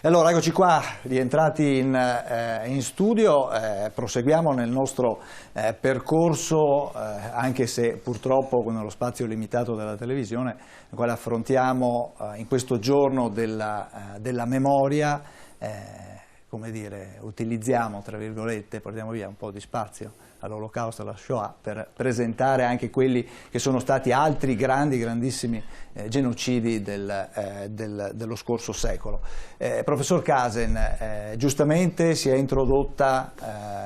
Allora, eccoci qua, rientrati in studio, proseguiamo nel nostro percorso, anche se purtroppo con lo spazio limitato della televisione, nel quale affrontiamo in questo giorno della memoria, come dire, utilizziamo, tra virgolette, portiamo via un po' di spazio all'Olocausto, alla Shoah, per presentare anche quelli che sono stati altri grandissimi genocidi dello scorso secolo. Professor Casen, giustamente si è introdotta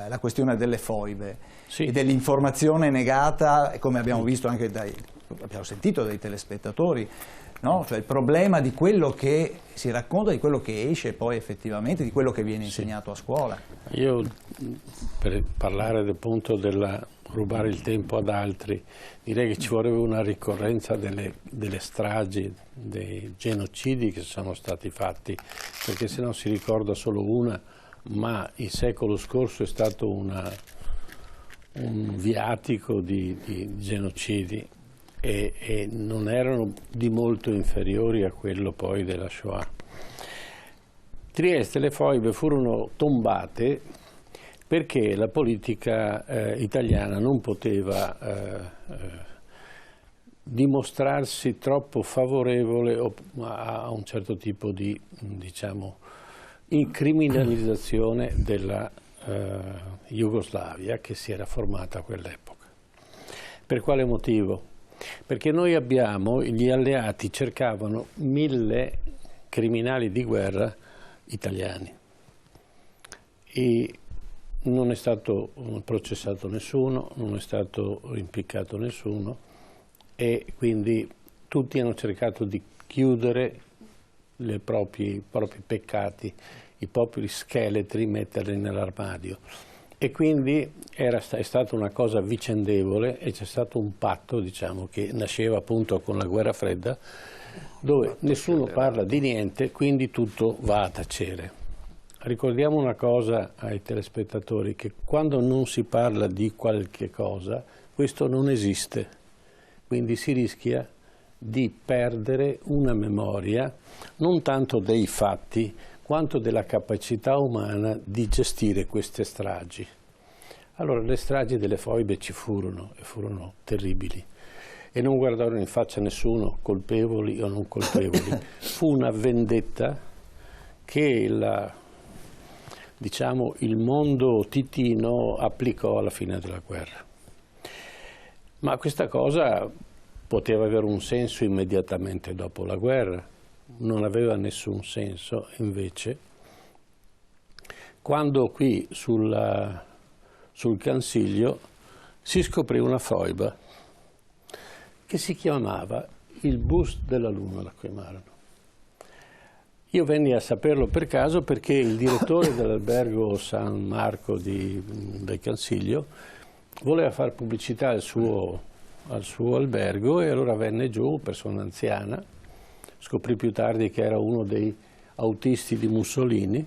la questione delle foibe, sì, e dell'informazione negata, come abbiamo visto anche abbiamo sentito dai telespettatori, no? Cioè il problema di quello che si racconta, di quello che esce poi effettivamente, di quello che viene insegnato a scuola. Io, per parlare del punto del rubare il tempo ad altri, direi che ci vorrebbe una ricorrenza delle stragi, dei genocidi che sono stati fatti, perché se no si ricorda solo una, ma il secolo scorso è stato un viatico di genocidi. E non erano di molto inferiori a quello poi della Shoah. Trieste, le foibe furono tombate perché la politica italiana non poteva dimostrarsi troppo favorevole a un certo tipo di, diciamo, incriminalizzazione della Jugoslavia che si era formata a quell'epoca. Per quale motivo? Perché noi abbiamo, gli alleati cercavano 1000 criminali di guerra italiani e non è stato processato nessuno, non è stato impiccato nessuno e quindi tutti hanno cercato di chiudere i propri peccati, i propri scheletri, metterli nell'armadio. E quindi è stata una cosa vicendevole e c'è stato un patto, diciamo, che nasceva appunto con la guerra fredda, dove nessuno parla di niente, quindi tutto va a tacere. Ricordiamo una cosa ai telespettatori, che quando non si parla di qualche cosa, questo non esiste, quindi si rischia di perdere una memoria, non tanto dei fatti, quanto della capacità umana di gestire queste stragi. Allora, le stragi delle foibe ci furono, e furono terribili, e non guardarono in faccia nessuno, colpevoli o non colpevoli. Fu una vendetta che diciamo, il mondo titino applicò alla fine della guerra. Ma questa cosa poteva avere un senso immediatamente dopo la guerra, non aveva nessun senso invece quando qui sul Cansiglio si scoprì una foiba che si chiamava il bus della Luna, la chiamarono. Io venni a saperlo per caso perché il direttore dell'albergo San Marco del Cansiglio voleva fare pubblicità al suo albergo e allora venne giù, persona anziana. Scoprì più tardi che era uno dei autisti di Mussolini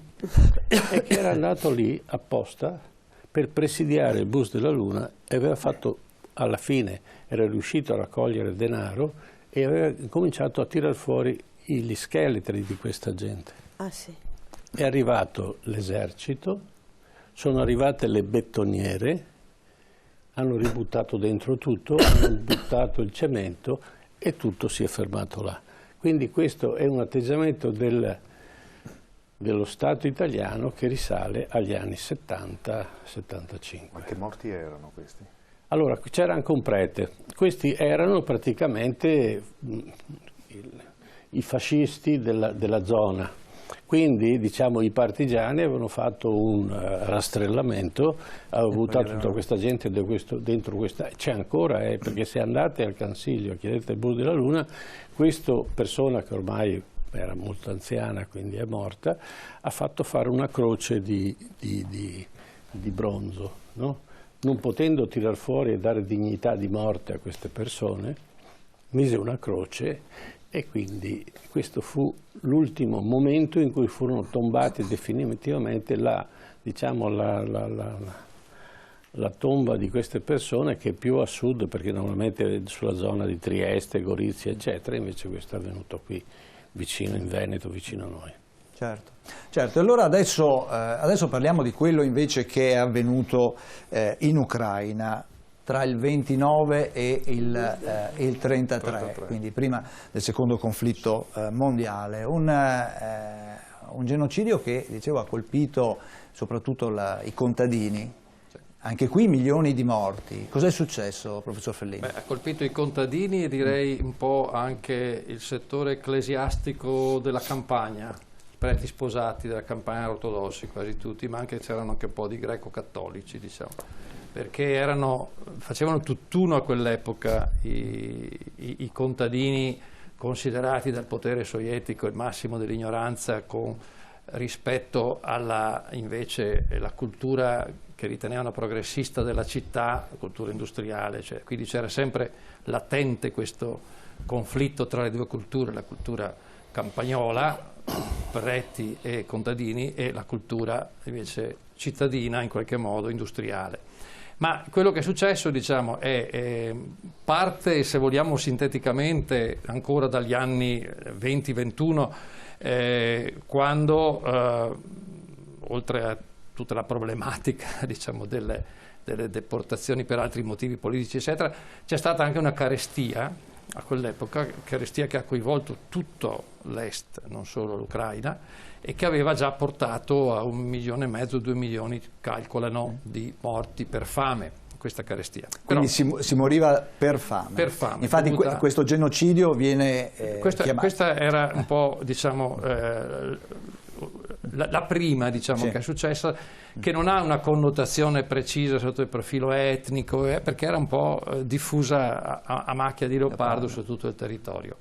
e che era andato lì apposta per presidiare il bus della Luna e aveva fatto, alla fine, era riuscito a raccogliere denaro e aveva cominciato a tirar fuori gli scheletri di questa gente. Ah, sì. È arrivato l'esercito, sono arrivate le bettoniere, hanno ributtato dentro tutto, hanno buttato il cemento e tutto si è fermato là. Quindi questo è un atteggiamento dello Stato italiano che risale agli anni 70-75. Ma che morti erano questi? Allora, c'era anche un prete. Questi erano praticamente i fascisti della zona. Quindi, diciamo, i partigiani avevano fatto un rastrellamento, avevano buttato tutta questa gente dentro questa... C'è ancora, perché se andate al Cansiglio, chiedete il bus della Luna, questa persona che ormai era molto anziana, quindi è morta, ha fatto fare una croce di bronzo, no? Non potendo tirar fuori e dare dignità di morte a queste persone, mise una croce. E quindi questo fu l'ultimo momento in cui furono tombati definitivamente la tomba di queste persone, che è più a sud, perché normalmente sulla zona di Trieste, Gorizia, eccetera, invece questo è avvenuto qui, vicino in Veneto, vicino a noi. Certo, certo. Allora adesso parliamo di quello invece che è avvenuto in Ucraina tra il 29 e il 33, quindi prima del secondo conflitto mondiale. Un genocidio che, dicevo, ha colpito soprattutto i contadini. Anche qui milioni di morti. Cos'è successo, professor Fellini? Ha colpito i contadini e direi un po' anche il settore ecclesiastico della campagna, i preti sposati della campagna ortodossi, quasi tutti, ma c'erano anche un po' di greco-cattolici, diciamo, perché facevano tutt'uno a quell'epoca i contadini considerati dal potere sovietico il massimo dell'ignoranza rispetto alla invece la cultura che ritenevano progressista della città, la cultura industriale, cioè, quindi c'era sempre latente questo conflitto tra le due culture, la cultura campagnola, preti e contadini, e la cultura invece cittadina, in qualche modo industriale. Ma quello che è successo, diciamo, parte, se vogliamo sinteticamente, ancora dagli anni 20-21, quando, oltre a tutta la problematica, diciamo, delle deportazioni per altri motivi politici, eccetera, c'è stata anche una carestia a quell'epoca, carestia che ha coinvolto tutto l'Est, non solo l'Ucraina, e che aveva già portato a 1,5 milioni, 2 milioni, calcolano, di morti per fame, questa carestia. Quindi si moriva per fame. Per fame. Infatti questo genocidio viene chiamato. Questa era un po', diciamo, la prima, diciamo, che è successa, che non ha una connotazione precisa sotto il profilo etnico, perché era un po' diffusa a macchia di leopardo su tutto il territorio.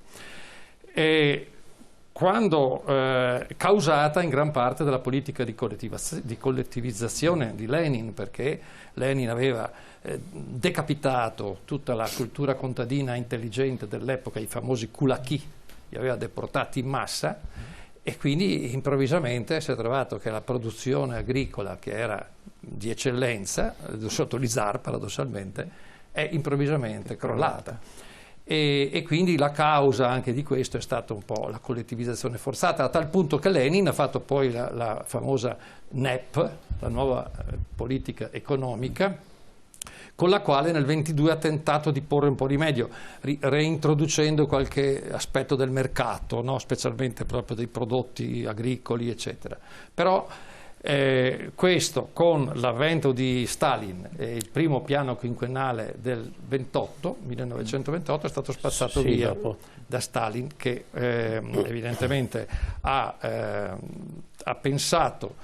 Causata in gran parte dalla politica di collettivizzazione di Lenin, perché Lenin aveva decapitato tutta la cultura contadina intelligente dell'epoca, i famosi kulaki, li aveva deportati in massa, e quindi improvvisamente si è trovato che la produzione agricola, che era di eccellenza sotto gli zar paradossalmente, è improvvisamente crollata. E quindi la causa anche di questo è stata un po' la collettivizzazione forzata, a tal punto che Lenin ha fatto poi la famosa NEP, la nuova politica economica, con la quale nel 22 ha tentato di porre un po' rimedio, reintroducendo qualche aspetto del mercato, no? Specialmente proprio dei prodotti agricoli, eccetera. Però questo, con l'avvento di Stalin e il primo piano quinquennale del 1928, è stato spazzato via da Stalin, che evidentemente ha pensato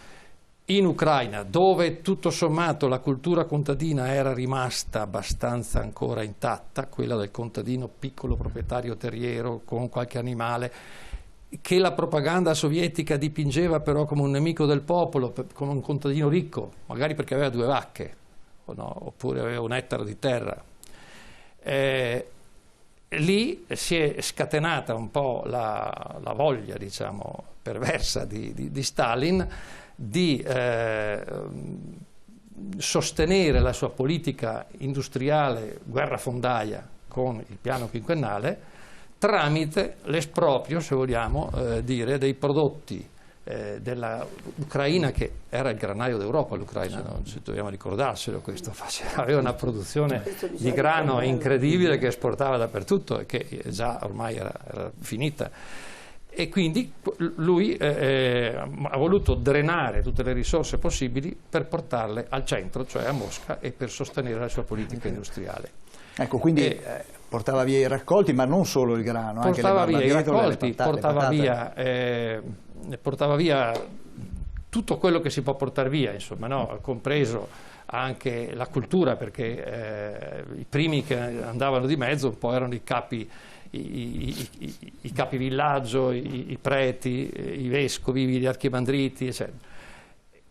in Ucraina, dove tutto sommato la cultura contadina era rimasta abbastanza ancora intatta, quella del contadino piccolo proprietario terriero con qualche animale, che la propaganda sovietica dipingeva però come un nemico del popolo, come un contadino ricco, magari perché aveva 2 vacche, oppure aveva 1 ettaro di terra. Lì si è scatenata un po' la voglia, diciamo, perversa di Stalin di sostenere la sua politica industriale guerrafondaia con il piano quinquennale, tramite l'esproprio, se vogliamo dire, dei prodotti dell'Ucraina, che era il granaio d'Europa. L'Ucraina, non dobbiamo ricordarselo, questo aveva una produzione di grano incredibile che esportava dappertutto e che già ormai era finita. E quindi lui ha voluto drenare tutte le risorse possibili per portarle al centro, cioè a Mosca, e per sostenere la sua politica industriale. Ecco, quindi portava via i raccolti, ma non solo il grano, anche le portava via i raccolti, portava via tutto quello che si può portare via, insomma, no? Compreso anche la cultura, perché i primi che andavano di mezzo un po' erano i capi villaggio, i preti, i vescovi, gli archimandriti, eccetera.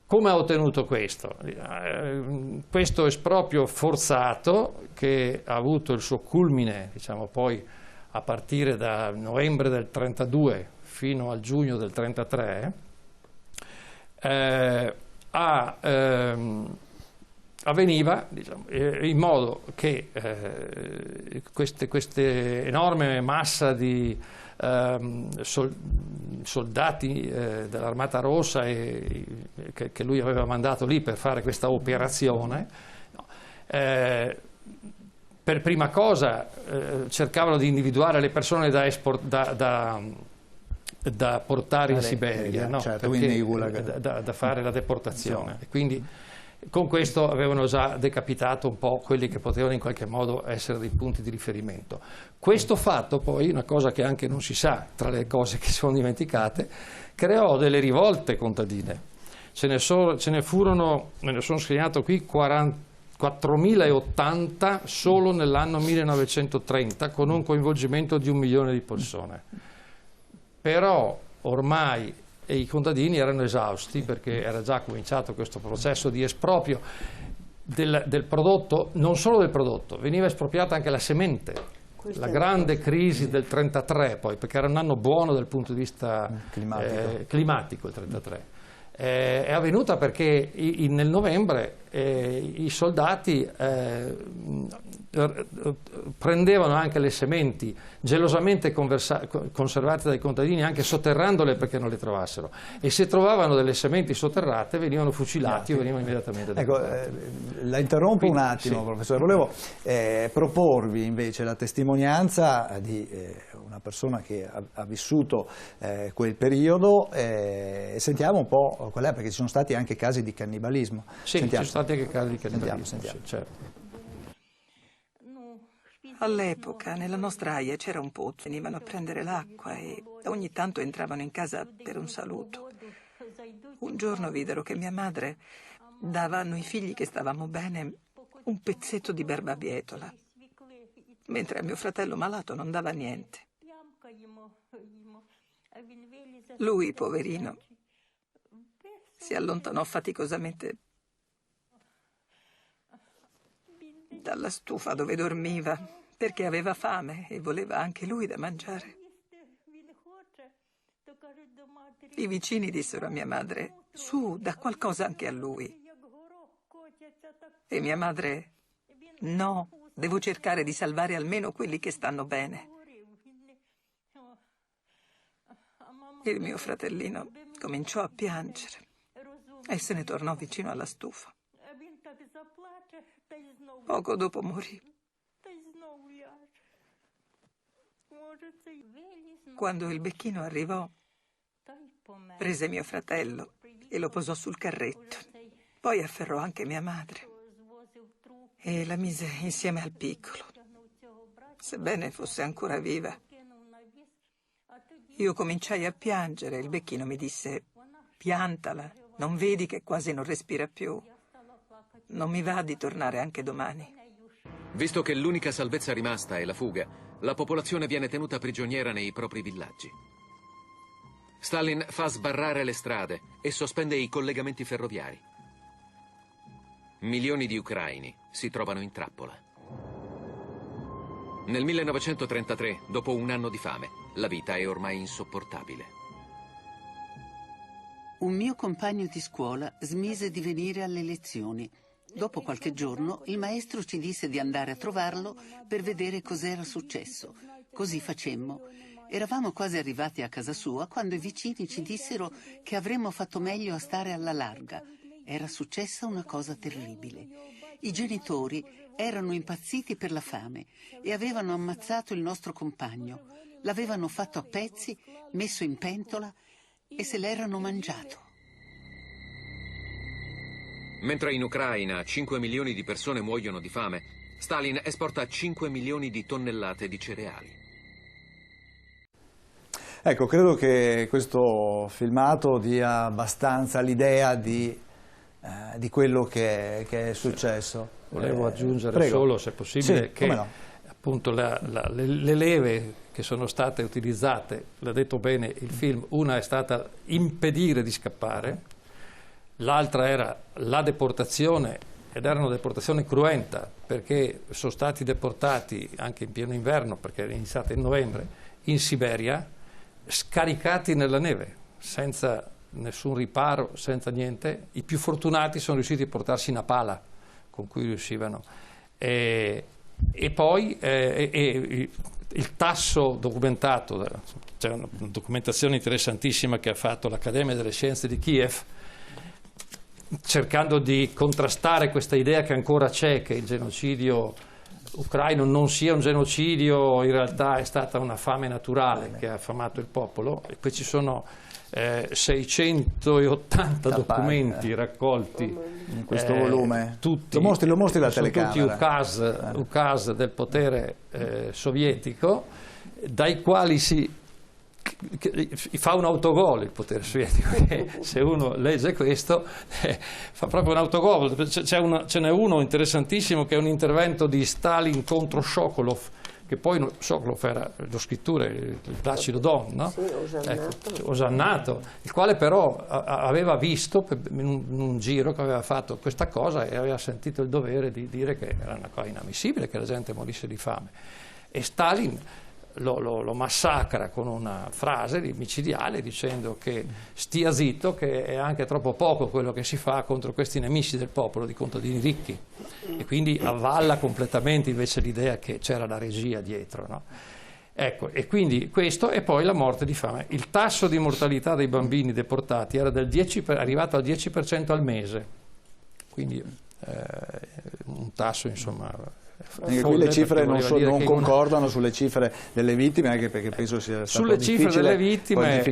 Come ha ottenuto questo? Questo esproprio forzato, che ha avuto il suo culmine, diciamo, poi a partire da novembre del 32 fino al giugno del 33, avveniva, diciamo, in modo che queste enorme massa di soldati dell'Armata Rossa che lui aveva mandato lì per fare questa operazione, per prima cosa cercavano di individuare le persone da portare in Siberia, no? Certo, da fare la deportazione. E quindi con questo avevano già decapitato un po' quelli che potevano in qualche modo essere dei punti di riferimento. Questo fatto poi, una cosa che anche non si sa, tra le cose che sono dimenticate, creò delle rivolte contadine. Ce ne sono segnato qui 4.080 solo nell'anno 1930, con un coinvolgimento di 1 milione di persone. Però ormai i contadini erano esausti, perché era già cominciato questo processo di esproprio del prodotto, non solo del prodotto, veniva espropriata anche la semente. La grande crisi del 33 poi, perché era un anno buono dal punto di vista climatico il 33. È avvenuta perché nel novembre i soldati prendevano anche le sementi gelosamente conservate dai contadini, anche sotterrandole perché non le trovassero, e se trovavano delle sementi sotterrate venivano fucilati o venivano immediatamente la interrompo un attimo, sì. Professore, volevo proporvi invece la testimonianza di una persona che ha vissuto quel periodo, e sentiamo un po' qual è, perché ci sono stati anche casi di cannibalismo. Sì, ci sono stati anche casi di cannibalismo. Sentiamo. Sì, certo. All'epoca nella nostra aia c'era un pozzo, venivano a prendere l'acqua e ogni tanto entravano in casa per un saluto. Un giorno videro che mia madre dava a noi figli che stavamo bene un pezzetto di barbabietola, mentre a mio fratello malato non dava niente. Lui, poverino, si allontanò faticosamente dalla stufa dove dormiva, perché aveva fame e voleva anche lui da mangiare. I vicini dissero a mia madre: su, dà qualcosa anche a lui. E mia madre: no, devo cercare di salvare almeno quelli che stanno bene. Il mio fratellino cominciò a piangere e se ne tornò vicino alla stufa. Poco dopo morì. Quando il becchino arrivò, prese mio fratello e lo posò sul carretto. Poi afferrò anche mia madre e la mise insieme al piccolo, sebbene fosse ancora viva. Io cominciai a piangere e il becchino mi disse: piantala, non vedi che quasi non respira più? Non mi va di tornare anche domani. Visto che l'unica salvezza rimasta è la fuga, la popolazione viene tenuta prigioniera nei propri villaggi. Stalin fa sbarrare le strade e sospende i collegamenti ferroviari. Milioni di ucraini si trovano in trappola. Nel 1933, dopo un anno di fame, la vita è ormai insopportabile. Un mio compagno di scuola smise di venire alle lezioni. Dopo qualche giorno il maestro ci disse di andare a trovarlo per vedere cos'era successo. Così facemmo. Eravamo quasi arrivati a casa sua quando i vicini ci dissero che avremmo fatto meglio a stare alla larga. Era successa una cosa terribile. I genitori erano impazziti per la fame e avevano ammazzato il nostro compagno. L'avevano fatto a pezzi, messo in pentola e se l'erano mangiato. Mentre in Ucraina 5 milioni di persone muoiono di fame, Stalin esporta 5 milioni di tonnellate di cereali. Ecco, credo che questo filmato dia abbastanza l'idea di quello che è successo. Volevo aggiungere solo, se possibile, che appunto le leve che sono state utilizzate, l'ha detto bene il film, una è stata impedire di scappare, l'altra era la deportazione, ed era una deportazione cruenta, perché sono stati deportati anche in pieno inverno, perché è iniziata in novembre, in Siberia, scaricati nella neve, senza nessun riparo, senza niente. I più fortunati sono riusciti a portarsi una pala con cui riuscivano. E poi il tasso documentato, c'è una documentazione interessantissima che ha fatto l'Accademia delle Scienze di Kiev, cercando di contrastare questa idea che ancora c'è, che il genocidio ucraino non sia un genocidio, in realtà è stata una fame naturale che ha affamato il popolo, e poi ci sono 680 documenti raccolti in questo volume. Tutti, lo mostri la telecamera. Tutti ukaz del potere sovietico, dai quali fa un autogol il potere sovietico, perché se uno legge questo fa proprio un autogol. Ce n'è uno interessantissimo che è un intervento di Stalin contro Sokolov, che poi Sokolov era lo scrittore, il Placido Don, no? Sì, osannato, il quale però aveva visto in un giro che aveva fatto questa cosa e aveva sentito il dovere di dire che era una cosa inammissibile che la gente morisse di fame, e Stalin lo massacra con una frase micidiale dicendo che stia zitto, che è anche troppo poco quello che si fa contro questi nemici del popolo di contadini ricchi, e quindi avvalla completamente invece l'idea che c'era la regia dietro, no? Ecco, e quindi questo, e poi la morte di fame. Il tasso di mortalità dei bambini deportati era arrivato al 10% al mese, quindi un tasso insomma. Anche qui le cifre non concordano sulle cifre delle vittime, anche perché penso sia stato sulle cifre delle vittime.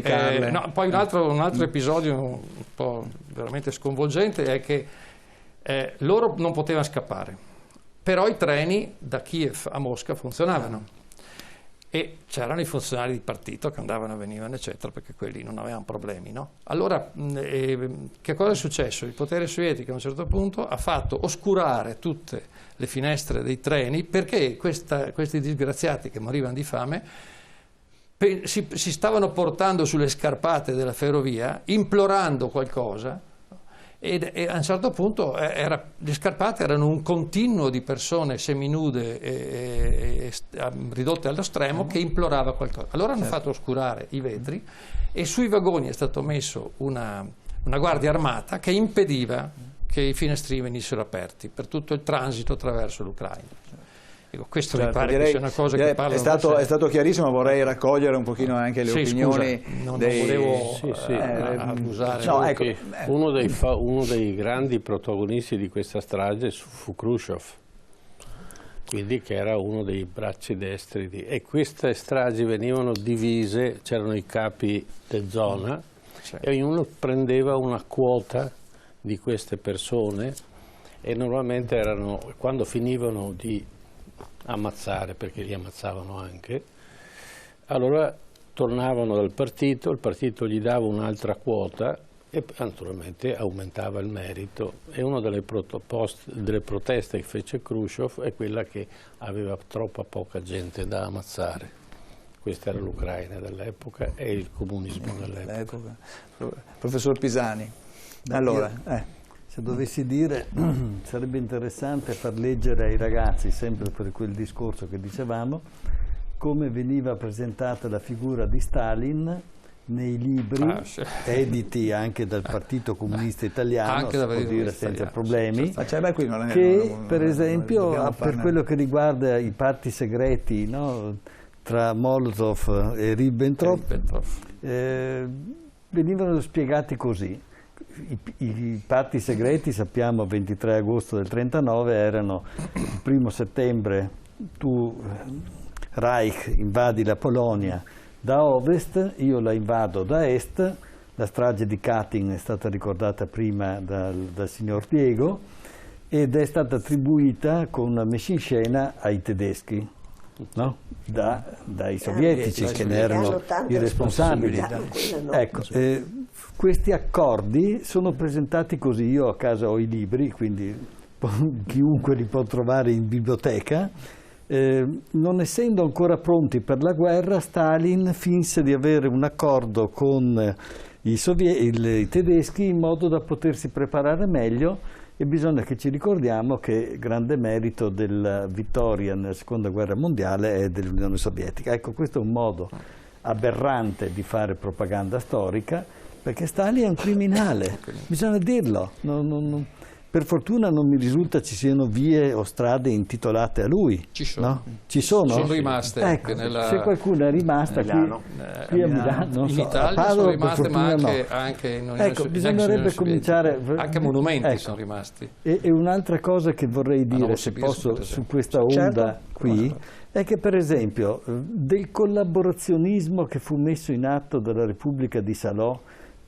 Poi un altro episodio un po' veramente sconvolgente è che loro non potevano scappare, però i treni da Kiev a Mosca funzionavano e c'erano i funzionari di partito che andavano e venivano eccetera, perché quelli non avevano problemi, no? Allora che cosa è successo? Il potere sovietico a un certo punto ha fatto oscurare tutte le finestre dei treni, perché questi disgraziati che morivano di fame si stavano portando sulle scarpate della ferrovia implorando qualcosa, e a un certo punto le scarpate erano un continuo di persone seminude e ridotte allo stremo che implorava qualcosa. Allora hanno fatto oscurare i vetri e sui vagoni è stato messo una guardia armata che impediva che i finestrini venissero aperti per tutto il transito attraverso l'Ucraina. Ecco, questo mi pare che sia una cosa che parla. È stato chiarissimo, vorrei raccogliere un pochino anche le opinioni. Scusa, non volevo abusare. No, ecco, uno dei grandi protagonisti di questa strage fu Khrushchev, quindi che era uno dei bracci destri e queste stragi venivano divise, c'erano i capi di zona e ognuno prendeva una quota di queste persone, e normalmente quando finivano di ammazzare, perché li ammazzavano anche, allora tornavano dal partito, il partito gli dava un'altra quota e naturalmente aumentava il merito. E una delle proteste che fece Khrushchev è quella che aveva troppa poca gente da ammazzare. Questa era l'Ucraina dell'epoca e il comunismo dell'epoca. Professor Pisani, allora, se dovessi dire, sarebbe interessante far leggere ai ragazzi, sempre per quel discorso che dicevamo, come veniva presentata la figura di Stalin nei libri editi anche dal Partito Comunista Italiano, si può dire senza problemi, che per esempio per quello che riguarda i patti segreti, no, tra Molotov e Ribbentrop, venivano spiegati così. I patti segreti, sappiamo, 23 agosto del 39 erano il 1° settembre tu Reich invadi la Polonia da ovest, io la invado da est. La strage di Katyn è stata ricordata prima dal signor Diego ed è stata attribuita con una messa in scena ai tedeschi, no? Dai sovietici che ne erano i responsabili. Ecco, questi accordi sono presentati così. Io a casa ho i libri, quindi chiunque li può trovare in biblioteca. Non essendo ancora pronti per la guerra, Stalin finse di avere un accordo con i tedeschi in modo da potersi preparare meglio, e bisogna che ci ricordiamo che grande merito della vittoria nella seconda guerra mondiale è dell'Unione Sovietica. Ecco, questo è un modo aberrante di fare propaganda storica, perché Stalin è un criminale, bisogna dirlo. Per fortuna non mi risulta ci siano vie o strade intitolate a lui. Ci sono. No? Ci sono? Sono rimaste ecco, anche nella... se qualcuno è rimasta qui a Milano, non in so, Italia sono rimaste, ma anche in Unione ecco, bisognerebbe cominciare... Anche monumenti ecco, sono rimasti. E un'altra cosa che vorrei dire, se posso, su questa onda qui, è che per esempio del collaborazionismo che fu messo in atto dalla Repubblica di Salò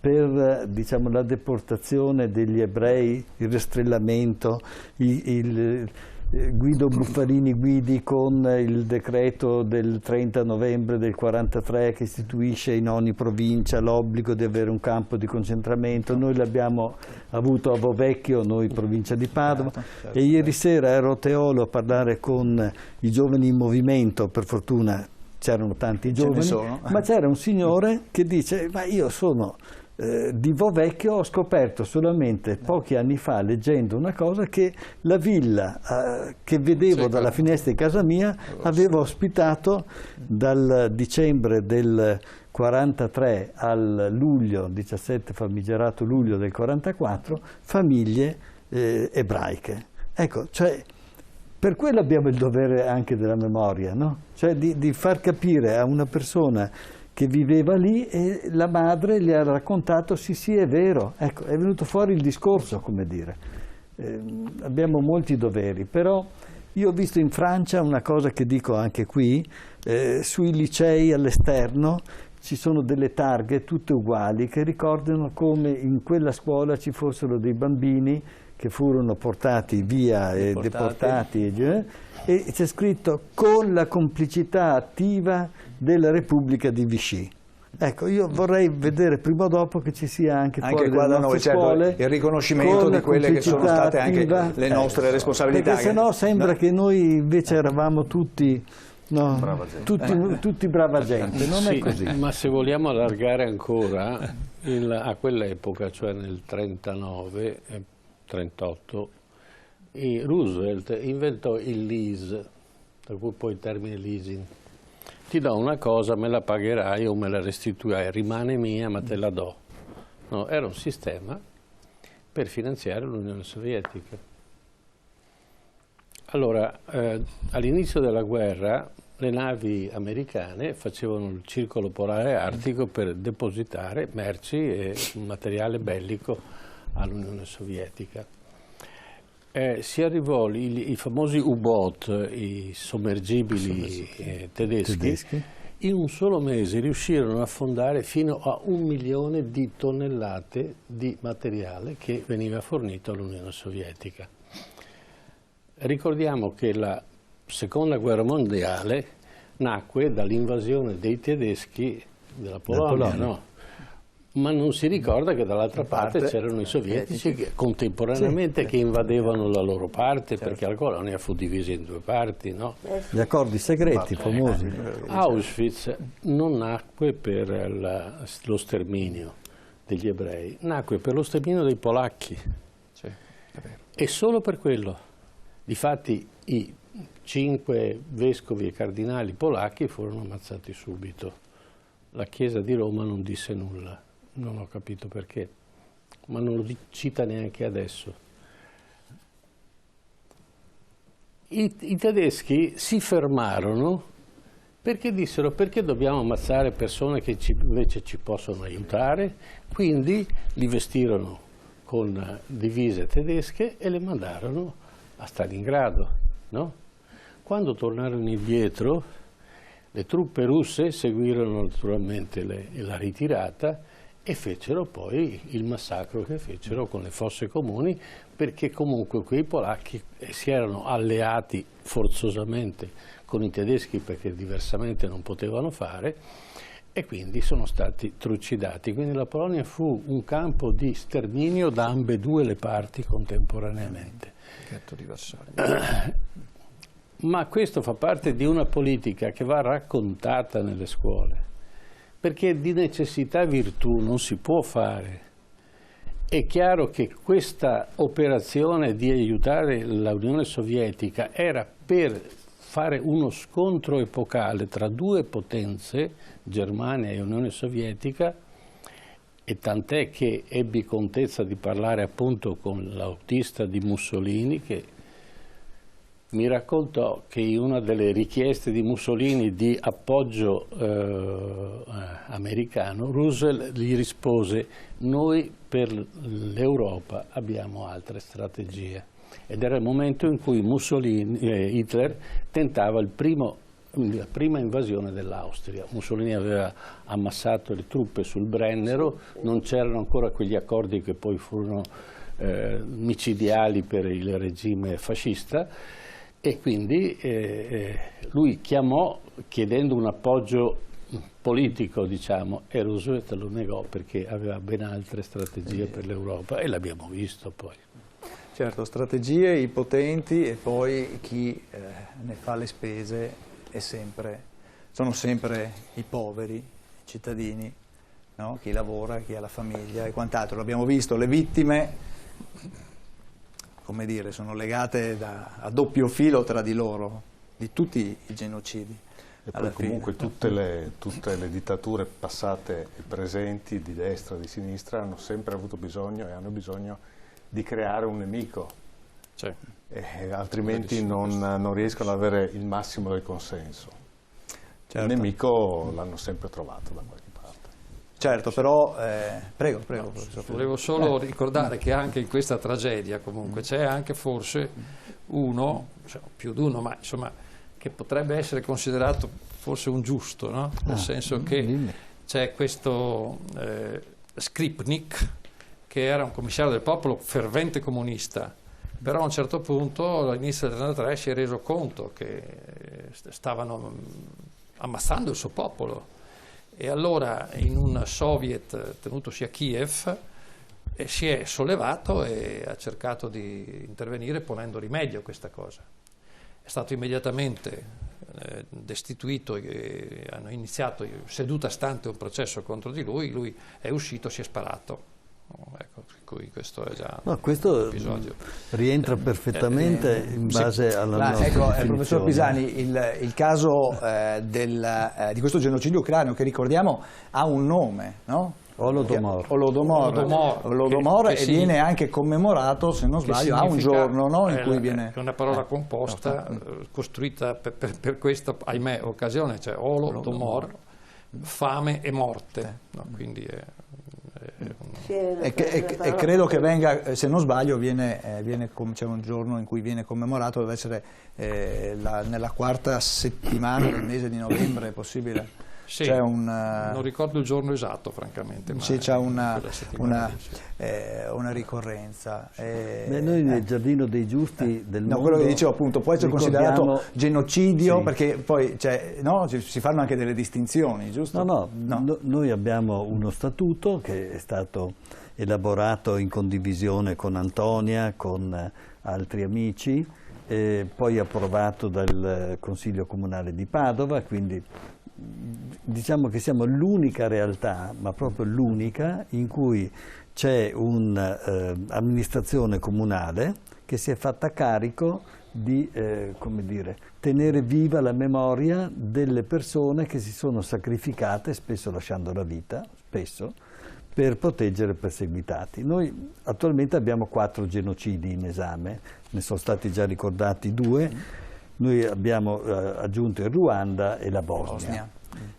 per, diciamo, la deportazione degli ebrei, il rastrellamento, Guido Buffarini Guidi con il decreto del 30 novembre del 43 che istituisce in ogni provincia l'obbligo di avere un campo di concentramento. Noi l'abbiamo avuto a Vovecchio, noi provincia di Padova, e ieri sera ero a Teolo a parlare con i giovani in movimento, per fortuna c'erano tanti giovani, ma c'era un signore che dice: ma io sono di Vovecchio, ho scoperto solamente pochi anni fa, leggendo una cosa, che la villa che vedevo dalla finestra di casa mia aveva ospitato dal dicembre del 43 al luglio, 17 famigerato luglio del 44, famiglie ebraiche. Ecco, cioè, per quello abbiamo il dovere anche della memoria, no? Cioè di far capire a una persona che viveva lì, e la madre gli ha raccontato: sì, sì, è vero, ecco, è venuto fuori il discorso, come dire. Abbiamo molti doveri, però io ho visto in Francia una cosa che dico anche qui, sui licei all'esterno ci sono delle targhe tutte uguali che ricordano come in quella scuola ci fossero dei bambini che furono portati via e deportati, e c'è scritto: con la complicità attiva della Repubblica di Vichy. Ecco, io vorrei vedere prima o dopo che ci sia anche fuori qua da noi, scuole, il riconoscimento di quelle che sono state anche le nostre responsabilità. Perché sennò sembra che noi invece eravamo tutti... No, tutti brava gente, non è così. Ma se vogliamo allargare ancora, a quell'epoca, cioè nel 39 e 38, Roosevelt inventò il lease, da cui poi il termine leasing. Ti do una cosa, me la pagherai o me la restituirai, rimane mia ma te la do. No, era un sistema per finanziare l'Unione Sovietica. Allora, all'inizio della guerra le navi americane facevano il circolo polare artico per depositare merci e materiale bellico all'Unione Sovietica. Si arrivò, i famosi U-boat, i sommergibili tedeschi, in un solo mese riuscirono a affondare fino a 1 milione di tonnellate di materiale che veniva fornito all'Unione Sovietica. Ricordiamo che la Seconda Guerra Mondiale nacque dall'invasione dei tedeschi della Polonia, no? Ma non si ricorda che dall'altra parte c'erano i sovietici che contemporaneamente che invadevano la loro parte, perché la colonia fu divisa in 2 parti, no? Gli accordi segreti famosi. Auschwitz non nacque per lo sterminio degli ebrei, nacque per lo sterminio dei polacchi. Sì, è vero. E solo per quello. Difatti i 5 vescovi e cardinali polacchi furono ammazzati subito. La Chiesa di Roma non disse nulla. Non ho capito perché, ma non lo cita neanche adesso. I tedeschi si fermarono perché dissero: perché dobbiamo ammazzare persone che invece ci possono aiutare? Quindi li vestirono con divise tedesche e le mandarono a Stalingrado, no? Quando tornarono indietro, le truppe russe seguirono naturalmente la ritirata e fecero poi il massacro che fecero con le fosse comuni, perché comunque quei polacchi si erano alleati forzosamente con i tedeschi perché diversamente non potevano fare, e quindi sono stati trucidati. Quindi la Polonia fu un campo di sterminio da ambedue le parti contemporaneamente. Ghetto di Varsavia. Ma questo fa parte di una politica che va raccontata nelle scuole, perché di necessità virtù non si può fare. È chiaro che questa operazione di aiutare l'Unione Sovietica era per fare uno scontro epocale tra 2 potenze, Germania e Unione Sovietica, E tant'è che ebbi contezza di parlare appunto con l'autista di Mussolini, che mi raccontò che in una delle richieste di Mussolini di appoggio americano, Roosevelt gli rispose: noi per l'Europa abbiamo altre strategie. Ed era il momento in cui Hitler tentava la prima invasione dell'Austria. Mussolini aveva ammassato le truppe sul Brennero, non c'erano ancora quegli accordi che poi furono micidiali per il regime fascista, e quindi lui chiamò chiedendo un appoggio politico, diciamo, e Roosevelt lo negò perché aveva ben altre strategie per l'Europa, e l'abbiamo visto poi. Certo, strategie, i potenti, e poi chi ne fa le spese sono sempre i poveri, i cittadini, no? Chi lavora, chi ha la famiglia e quant'altro. L'abbiamo visto, le vittime, come dire, sono legate a doppio filo tra di loro, di tutti i genocidi. E poi comunque tutte le dittature passate e presenti, di destra e di sinistra, hanno sempre avuto bisogno e hanno bisogno di creare un nemico, altrimenti non riescono ad avere il massimo del consenso. Certo. Il nemico l'hanno sempre trovato da qualche parte. Certo, però, prego. No, volevo solo ricordare che anche in questa tragedia comunque c'è anche forse uno, cioè, più di uno, ma insomma, che potrebbe essere considerato forse un giusto, no? Nel senso che c'è questo Skripnik, che era un commissario del popolo fervente comunista, però a un certo punto all'inizio del 1933 si è reso conto che stavano ammazzando il suo popolo, e allora in un soviet tenutosi a Kiev si è sollevato e ha cercato di intervenire ponendo rimedio a questa cosa. È stato immediatamente destituito e hanno iniziato seduta stante un processo contro di lui è uscito, si è sparato. Ecco, questo è già questo episodio. Rientra perfettamente in base alla nostra definizione. Professor Pisani, il caso di questo genocidio ucraino, che ricordiamo ha un nome, no? Holodomor, e viene anche commemorato, se non sbaglio, ha un giorno, no? In cui viene... È una parola composta, costruita per questa, ahimè, occasione, cioè Holodomor, fame e morte, no? Quindi e credo che venga, se non sbaglio, c'è un giorno in cui viene commemorato, deve essere nella quarta settimana del mese di novembre, è possibile? Sì, non ricordo il giorno esatto, francamente. Ma sì, c'è una ricorrenza. Noi nel Giardino dei Giusti del mondo... quello che dicevo appunto, può essere considerato genocidio, perché poi si fanno anche delle distinzioni, giusto? No, noi abbiamo uno statuto che è stato elaborato in condivisione con Antonia, con altri amici, poi approvato dal Consiglio Comunale di Padova, quindi diciamo che siamo l'unica realtà, ma proprio l'unica, in cui c'è un'amministrazione comunale che si è fatta carico di tenere viva la memoria delle persone che si sono sacrificate, spesso lasciando la vita, per proteggere i perseguitati. Noi attualmente abbiamo 4 genocidi in esame, ne sono stati già ricordati 2. Noi abbiamo aggiunto il Ruanda e la Bosnia.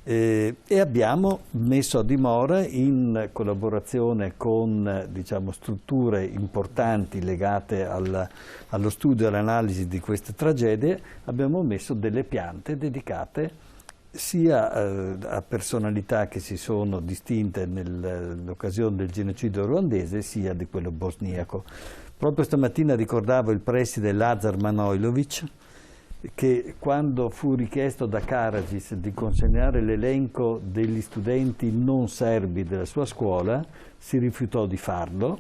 E abbiamo messo a dimora, in collaborazione con strutture importanti legate allo studio e all'analisi di queste tragedie, abbiamo messo delle piante dedicate sia a personalità che si sono distinte nell'occasione del genocidio ruandese, sia di quello bosniaco. Proprio stamattina ricordavo il preside Lazar Manojlović, che quando fu richiesto da Karadzic di consegnare l'elenco degli studenti non serbi della sua scuola, si rifiutò di farlo,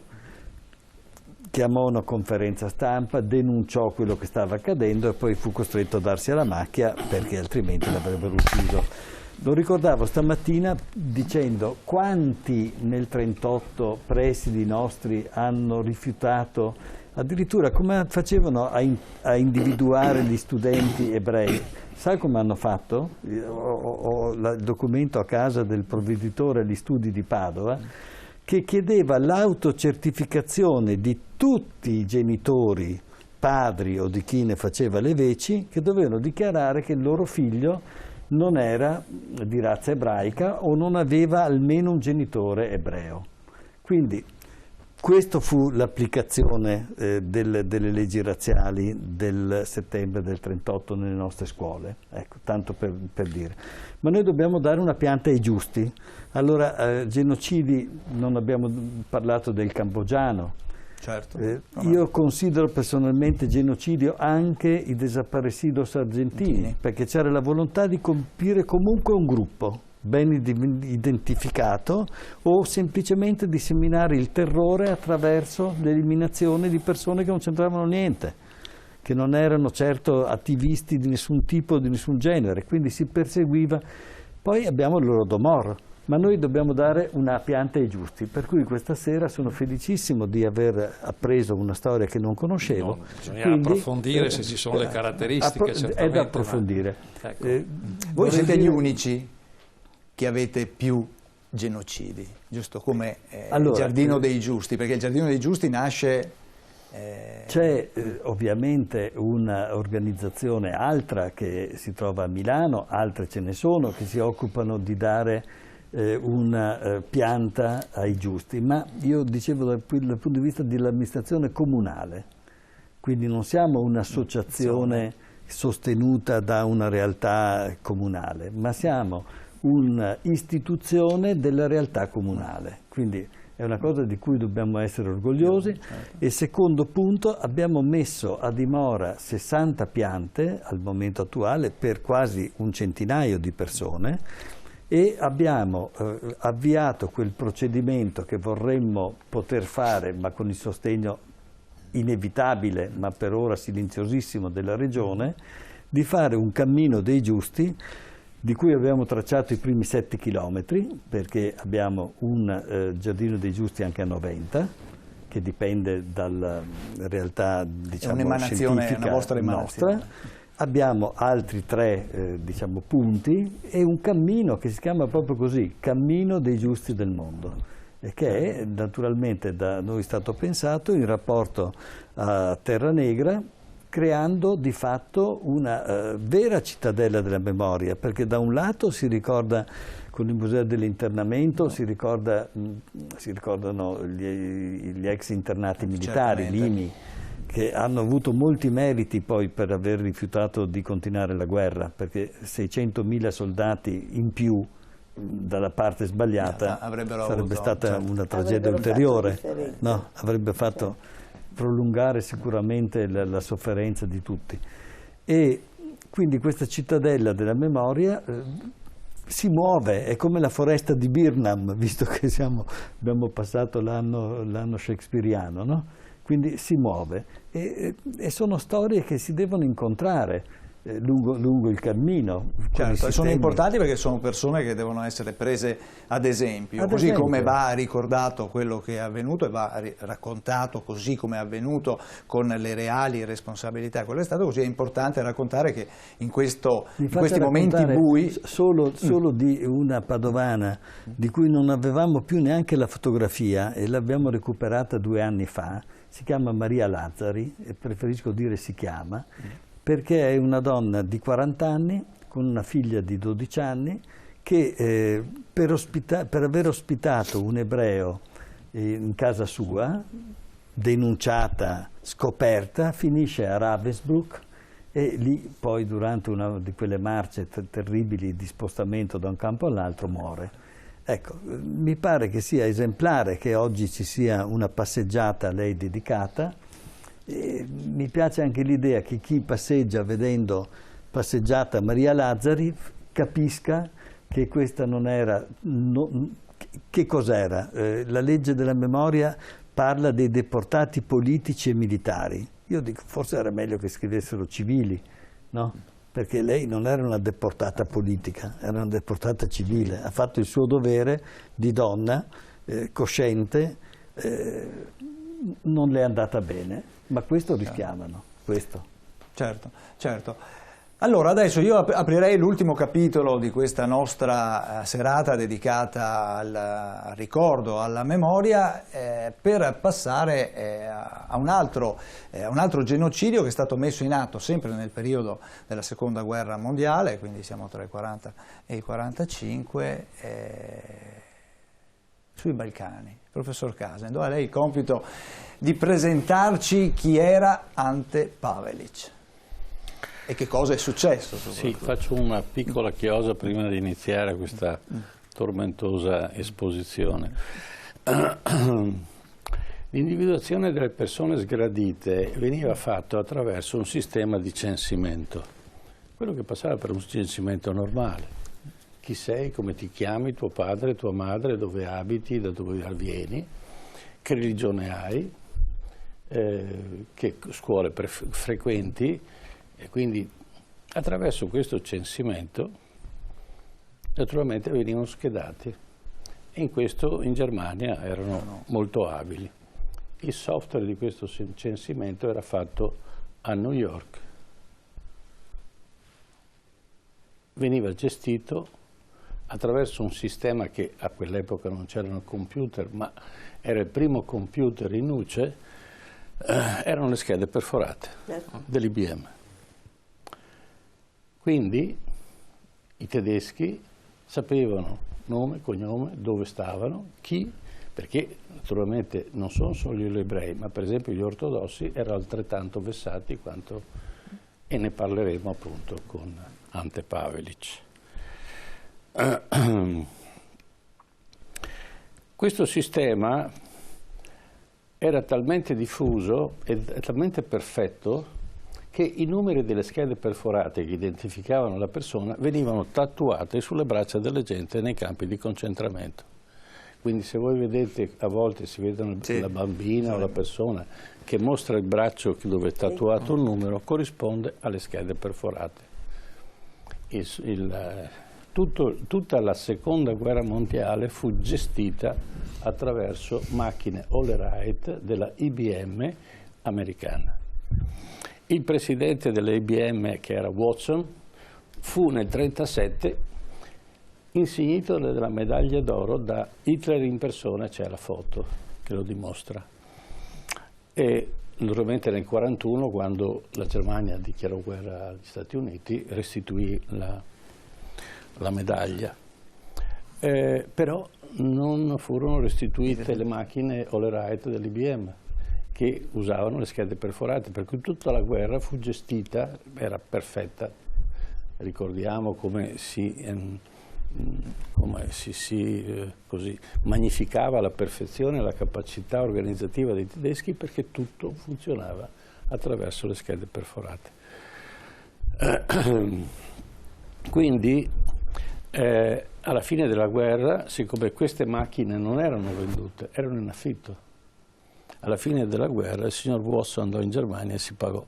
chiamò una conferenza stampa, denunciò quello che stava accadendo e poi fu costretto a darsi alla macchia perché altrimenti l'avrebbero ucciso. Lo ricordavo stamattina dicendo: quanti nel 1938 presidi nostri hanno rifiutato, addirittura come facevano a individuare gli studenti ebrei? Sai come hanno fatto? Ho il documento a casa del provveditore agli studi di Padova, che chiedeva l'autocertificazione di tutti i genitori, padri o di chi ne faceva le veci, che dovevano dichiarare che il loro figlio non era di razza ebraica o non aveva almeno un genitore ebreo. Quindi questa fu l'applicazione delle leggi razziali del settembre del 38 nelle nostre scuole, ecco, tanto per dire. Ma noi dobbiamo dare una pianta ai giusti. Allora, genocidi, non abbiamo parlato del cambogiano. Certo. Io considero personalmente genocidio anche i desaparecidos argentini, perché c'era la volontà di colpire comunque un gruppo ben identificato o semplicemente disseminare il terrore attraverso l'eliminazione di persone che non c'entravano niente, che non erano certo attivisti di nessun tipo, di nessun genere, quindi si perseguiva. Poi abbiamo l'Holodomor, ma noi dobbiamo dare una pianta ai giusti, per cui questa sera sono felicissimo di aver appreso una storia che non conoscevo. Bisogna approfondire se ci sono le caratteristiche. È da approfondire. Ma, ecco. Voi siete gli unici che avete più genocidi, giusto come il Giardino dei Giusti, perché il Giardino dei Giusti nasce... C'è ovviamente un'organizzazione altra che si trova a Milano, altre ce ne sono, che si occupano di dare una pianta ai giusti, ma io dicevo dal punto di vista dell'amministrazione comunale, quindi non siamo un'associazione sostenuta da una realtà comunale, ma siamo un'istituzione della realtà comunale, quindi è una cosa di cui dobbiamo essere orgogliosi. E secondo punto, abbiamo messo a dimora 60 piante al momento attuale per quasi un centinaio di persone e abbiamo avviato quel procedimento che vorremmo poter fare, ma con il sostegno inevitabile, ma per ora silenziosissimo, della Regione, di fare un cammino dei giusti di cui abbiamo tracciato i primi 7 chilometri, perché abbiamo un Giardino dei Giusti anche a 90, che dipende dalla realtà, diciamo, scientifica una vostra emanazione. nostra. Abbiamo altri 3 diciamo, punti e un cammino che si chiama proprio così, Cammino dei Giusti del Mondo, e che è naturalmente da noi stato pensato in rapporto a Terra Negra, creando di fatto una vera cittadella della memoria, perché da un lato si ricorda con il Museo dell'Internamento, si ricordano gli ex internati militari, l'IMI, che hanno avuto molti meriti poi per aver rifiutato di continuare la guerra, perché 600.000 soldati in più dalla parte sbagliata sarebbe stata una tragedia ulteriore, no? Avrebbe fatto prolungare sicuramente la sofferenza di tutti. E quindi questa cittadella della memoria si muove, è come la foresta di Birnam, visto che abbiamo passato l'anno shakespeariano, no? Quindi si muove e sono storie che si devono incontrare lungo il cammino. Certo, sono importanti perché sono persone che devono essere prese ad esempio, così come va ricordato quello che è avvenuto e va raccontato così come è avvenuto con le reali responsabilità. Quello è stato, così è importante raccontare che in questi momenti bui... Solo di una padovana di cui non avevamo più neanche la fotografia e l'abbiamo recuperata 2 anni fa, si chiama Maria Lazzari, e preferisco dire si chiama, perché è una donna di 40 anni con una figlia di 12 anni che per aver ospitato un ebreo in casa sua, denunciata, scoperta, finisce a Ravensbrück e lì poi durante una di quelle marce terribili di spostamento da un campo all'altro muore. Ecco, mi pare che sia esemplare che oggi ci sia una passeggiata a lei dedicata. E mi piace anche l'idea che chi passeggia vedendo passeggiata Maria Lazzari capisca che questa non era... che cos'era? La legge della memoria parla dei deportati politici e militari. Io dico, forse era meglio che scrivessero civili, no? Perché lei non era una deportata politica, era una deportata civile. Ha fatto il suo dovere di donna, cosciente, non le è andata bene. Ma questo rischiavano, questo. Certo, certo. Allora, adesso io aprirei l'ultimo capitolo di questa nostra serata dedicata al ricordo, alla memoria, per passare a un altro genocidio che è stato messo in atto sempre nel periodo della Seconda Guerra Mondiale, quindi siamo tra i 40 e i 45, sui Balcani. Professor Casendo, a lei il compito di presentarci chi era Ante Pavelić. E che cosa è successo? Sì, faccio una piccola chiosa prima di iniziare questa tormentosa esposizione. L'individuazione delle persone sgradite veniva fatto attraverso un sistema di censimento, quello che passava per un censimento normale. Chi sei, come ti chiami, tuo padre, tua madre, dove abiti, da dove vieni, che religione hai, che scuole frequenti. E quindi attraverso questo censimento naturalmente venivano schedati, e in questo in Germania erano molto abili. Il software di questo censimento era fatto a New York, veniva gestito attraverso un sistema che a quell'epoca non c'erano computer, ma era il primo computer in luce, erano le schede perforate dell'IBM. Quindi i tedeschi sapevano nome, cognome, dove stavano, chi, perché naturalmente non sono solo gli ebrei, ma per esempio gli ortodossi erano altrettanto vessati quanto, e ne parleremo appunto con Ante Pavelić. Questo sistema era talmente diffuso e talmente perfetto che i numeri delle schede perforate che identificavano la persona venivano tatuate sulle braccia delle gente nei campi di concentramento. Quindi se voi vedete, a volte si vedono la bambina o la persona che mostra il braccio dove è tatuato un numero, corrisponde alle schede perforate. Tutta la Seconda Guerra Mondiale fu gestita attraverso macchine Hollerith della IBM americana. Il presidente dell'IBM, che era Watson, fu nel 1937 insignito della medaglia d'oro da Hitler in persona, c'è la foto che lo dimostra. E naturalmente nel 1941, quando la Germania dichiarò guerra agli Stati Uniti, restituì la medaglia. Però non furono restituite le macchine Hollerith dell'IBM, che usavano le schede perforate, per cui tutta la guerra fu gestita, era perfetta. Ricordiamo come così magnificava la perfezione e la capacità organizzativa dei tedeschi, perché tutto funzionava attraverso le schede perforate. Quindi alla fine della guerra, siccome queste macchine non erano vendute, erano in affitto, alla fine della guerra il signor Watson andò in Germania e si pagò.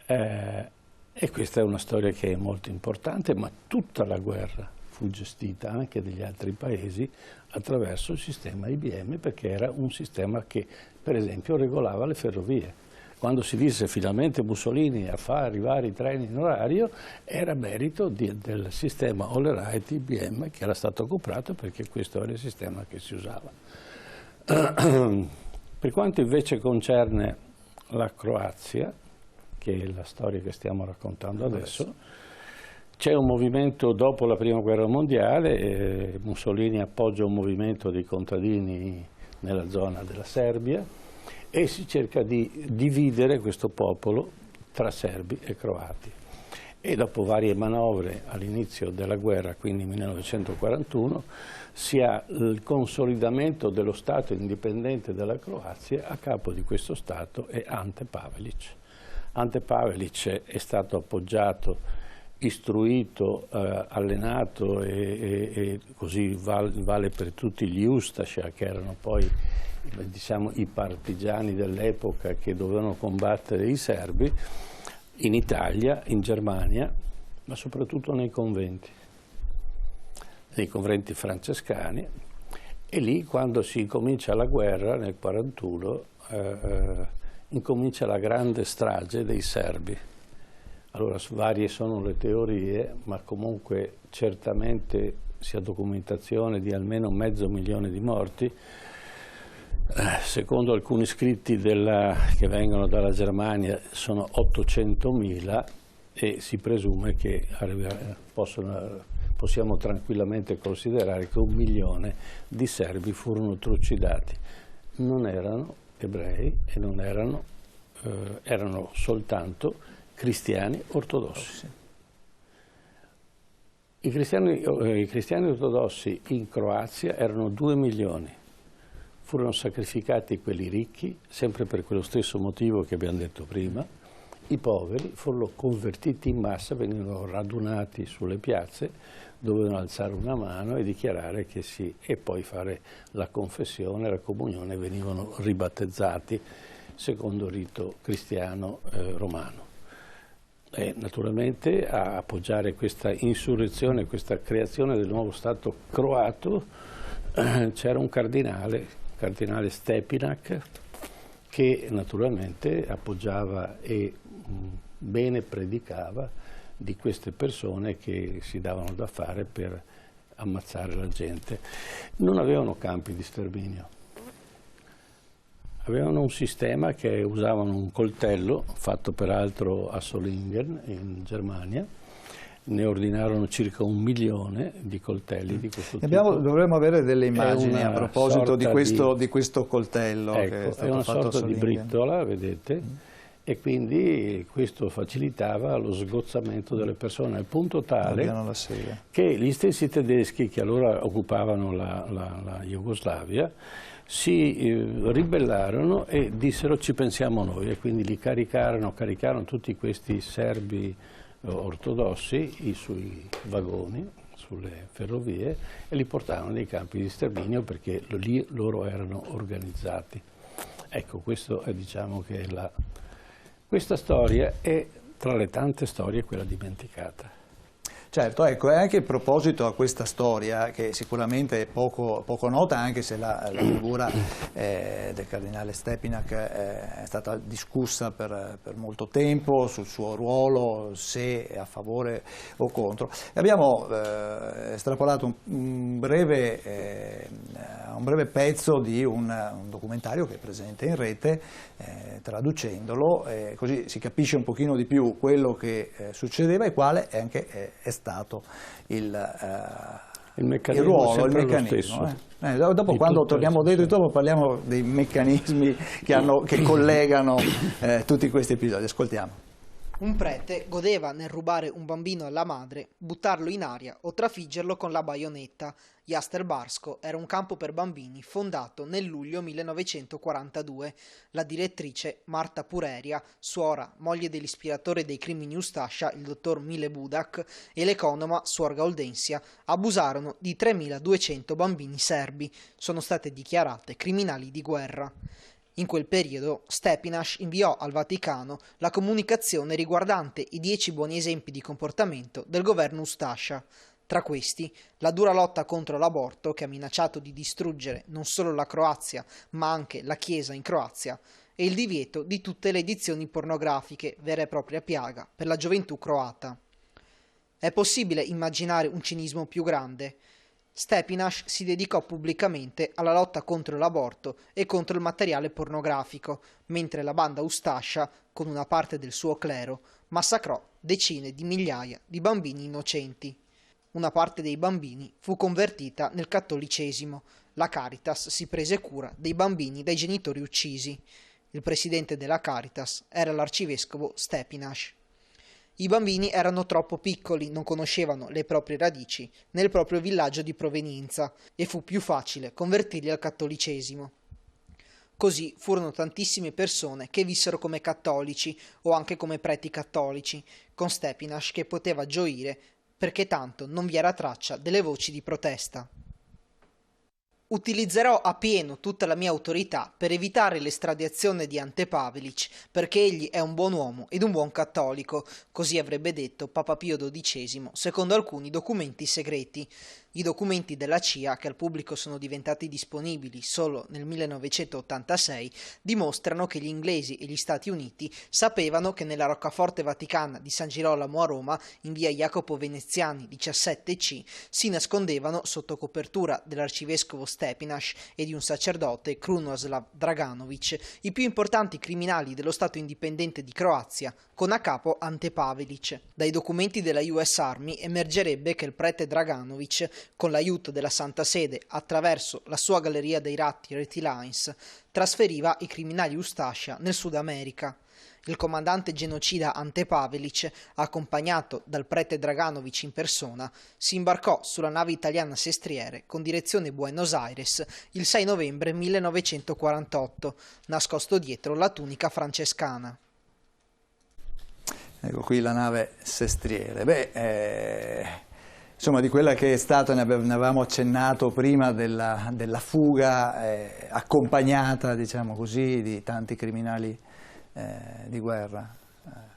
E questa è una storia che è molto importante, ma tutta la guerra fu gestita anche dagli altri paesi attraverso il sistema IBM, perché era un sistema che, per esempio, regolava le ferrovie. Quando si disse finalmente Mussolini a far arrivare i treni in orario, era merito del sistema Hollerith IBM, che era stato comprato perché questo era il sistema che si usava. Per quanto invece concerne la Croazia, che è la storia che stiamo raccontando adesso, c'è un movimento dopo la Prima Guerra Mondiale, Mussolini appoggia un movimento dei contadini nella zona della Serbia e si cerca di dividere questo popolo tra serbi e croati. E dopo varie manovre all'inizio della guerra, quindi 1941, si ha il consolidamento dello Stato indipendente della Croazia. A capo di questo Stato è Ante Pavelić. Ante Pavelić è stato appoggiato, istruito, allenato e così vale per tutti gli Ustascia, che erano poi diciamo, i partigiani dell'epoca che dovevano combattere i serbi, in Italia, in Germania, ma soprattutto nei conventi francescani, e lì quando si incomincia la guerra, nel 1941, incomincia la grande strage dei serbi Allora, varie sono le teorie, ma comunque certamente si ha documentazione di almeno 500.000 di morti. Secondo alcuni scritti che vengono dalla Germania sono 800.000 e si presume che possiamo tranquillamente considerare che 1 milione di serbi furono trucidati. Non erano ebrei e non erano soltanto cristiani ortodossi. I cristiani ortodossi in Croazia erano 2 milioni. Furono sacrificati quelli ricchi, sempre per quello stesso motivo che abbiamo detto prima. I poveri furono convertiti in massa, venivano radunati sulle piazze, dovevano alzare una mano e dichiarare che sì, e poi fare la confessione, la comunione, venivano ribattezzati secondo il rito cristiano romano. E naturalmente a appoggiare questa insurrezione, questa creazione del nuovo Stato croato, c'era un cardinale Stepinac, che naturalmente appoggiava e bene predicava di queste persone che si davano da fare per ammazzare la gente. Non avevano campi di sterminio. Avevano un sistema che usavano un coltello, fatto peraltro a Solingen, in Germania. Ne ordinarono circa 1 milione di coltelli di questo tipo. Dovremmo avere delle immagini a proposito di questo coltello. Ecco, che è stato è una fatto sorta di briciola, vedete, e quindi questo facilitava lo sgozzamento delle persone al punto tale che gli stessi tedeschi che allora occupavano la Jugoslavia si ribellarono e dissero ci pensiamo noi, e quindi li caricarono tutti questi serbi ortodossi sui vagoni, sulle ferrovie, e li portarono nei campi di sterminio perché lì loro erano organizzati. Ecco, questo è, diciamo che questa storia è tra le tante storie quella dimenticata. Certo, ecco, e anche in proposito a questa storia, che sicuramente è poco nota, anche se la figura del cardinale Stepinac è stata discussa per molto tempo sul suo ruolo, se è a favore o contro. Abbiamo estrapolato un breve pezzo di un documentario che è presente in rete, traducendolo, così si capisce un pochino di più quello che succedeva e quale anche è stato il ruolo, il meccanismo. Dopo, quando torniamo dentro, dopo parliamo dei meccanismi che collegano tutti questi episodi. Ascoltiamo. Un prete godeva nel rubare un bambino alla madre, buttarlo in aria o trafiggerlo con la baionetta. Jastrzębsko era un campo per bambini fondato nel luglio 1942. La direttrice Marta Pureria, suora, moglie dell'ispiratore dei crimini Ustascia, il dottor Mile Budak, e l'economa Suor Gaudensia abusarono di 3.200 bambini serbi. Sono state dichiarate criminali di guerra. In quel periodo Stepinac inviò al Vaticano la comunicazione riguardante i 10 buoni esempi di comportamento del governo Ustascia. Tra questi, la dura lotta contro l'aborto, che ha minacciato di distruggere non solo la Croazia, ma anche la Chiesa in Croazia, e il divieto di tutte le edizioni pornografiche, vera e propria piaga per la gioventù croata. È possibile immaginare un cinismo più grande? Stepinac si dedicò pubblicamente alla lotta contro l'aborto e contro il materiale pornografico, mentre la banda Ustascia, con una parte del suo clero, massacrò decine di migliaia di bambini innocenti. Una parte dei bambini fu convertita nel cattolicesimo. La Caritas si prese cura dei bambini dai genitori uccisi. Il presidente della Caritas era l'arcivescovo Stepinac. I bambini erano troppo piccoli, non conoscevano le proprie radici nel proprio villaggio di provenienza e fu più facile convertirli al cattolicesimo. Così furono tantissime persone che vissero come cattolici o anche come preti cattolici, con Stepinac che poteva gioire perché tanto non vi era traccia delle voci di protesta. Utilizzerò appieno tutta la mia autorità per evitare l'estradizione di Ante Pavelic, perché egli è un buon uomo ed un buon cattolico, così avrebbe detto Papa Pio XII, secondo alcuni documenti segreti. I documenti della CIA, che al pubblico sono diventati disponibili solo nel 1986, dimostrano che gli inglesi e gli Stati Uniti sapevano che nella roccaforte vaticana di San Girolamo a Roma, in via Jacopo Veneziani 17C, si nascondevano, sotto copertura dell'arcivescovo Stepinac e di un sacerdote, Krunoslav Draganović, i più importanti criminali dello Stato indipendente di Croazia, con a capo Ante Pavelić. Dai documenti della US Army emergerebbe che il prete Draganović, con l'aiuto della Santa Sede attraverso la sua galleria dei ratti Retty Lines, trasferiva i criminali Ustascia nel Sud America. Il comandante genocida Ante Pavelić, accompagnato dal prete Draganović in persona, si imbarcò sulla nave italiana Sestriere con direzione Buenos Aires il 6 novembre 1948, nascosto dietro la tunica francescana. Ecco qui la nave Sestriere. Insomma, di quella che è stata, ne avevamo accennato prima, della fuga accompagnata, diciamo così, di tanti criminali di guerra.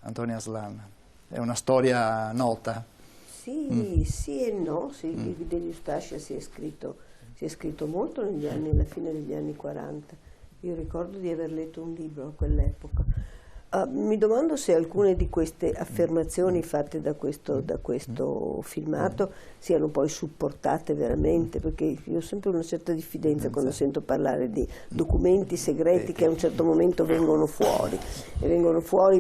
Antonio Aslan, è una storia nota? Sì, sì e no, degli Ustascia si è scritto molto alla fine degli anni 40. Io ricordo di aver letto un libro a quell'epoca. Mi domando se alcune di queste affermazioni fatte da questo filmato siano poi supportate veramente, perché io ho sempre una certa diffidenza quando sento parlare di documenti segreti che a un certo momento vengono fuori,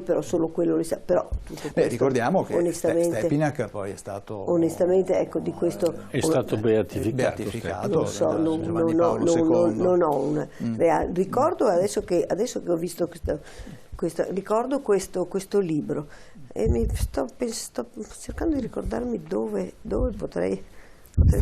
però solo quello li sa. Però tutto questo, ricordiamo che Stepinac poi è stato... Onestamente, ecco, di questo... È stato beatificato. Non so, non ho una reale... Ricordo, adesso che ho visto ricordo questo libro e sto cercando di ricordarmi dove potrebbe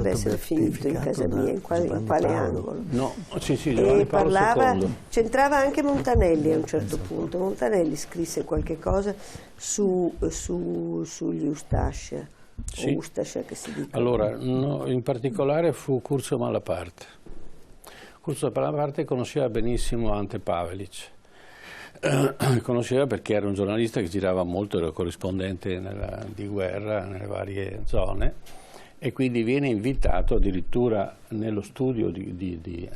essere finito in casa mia, in quale angolo. No, sì, Giovanni Paolo II. C'entrava anche Montanelli a un certo punto. Montanelli scrisse qualche cosa sugli Ustascia, sì. O Ustascia che si dica. Allora, no, in particolare fu Curzio Malaparte. Curzio Malaparte conosceva benissimo Ante Pavelić. Conosceva perché era un giornalista che girava molto, era corrispondente di guerra nelle varie zone, e quindi viene invitato addirittura nello studio di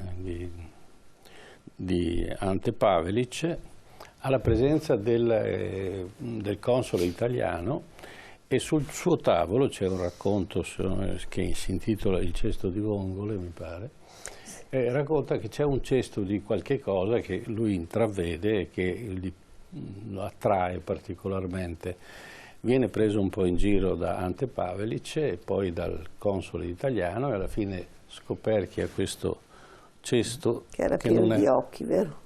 Ante Pavelić alla presenza del console italiano, e sul suo tavolo c'è un racconto che si intitola Il cesto di vongole, mi pare. Racconta che c'è un cesto di qualche cosa che lui intravede e che lo attrae particolarmente. Viene preso un po' in giro da Ante Pavelić e poi dal console italiano, e alla fine scoperchia questo cesto che era pieno di occhi, vero?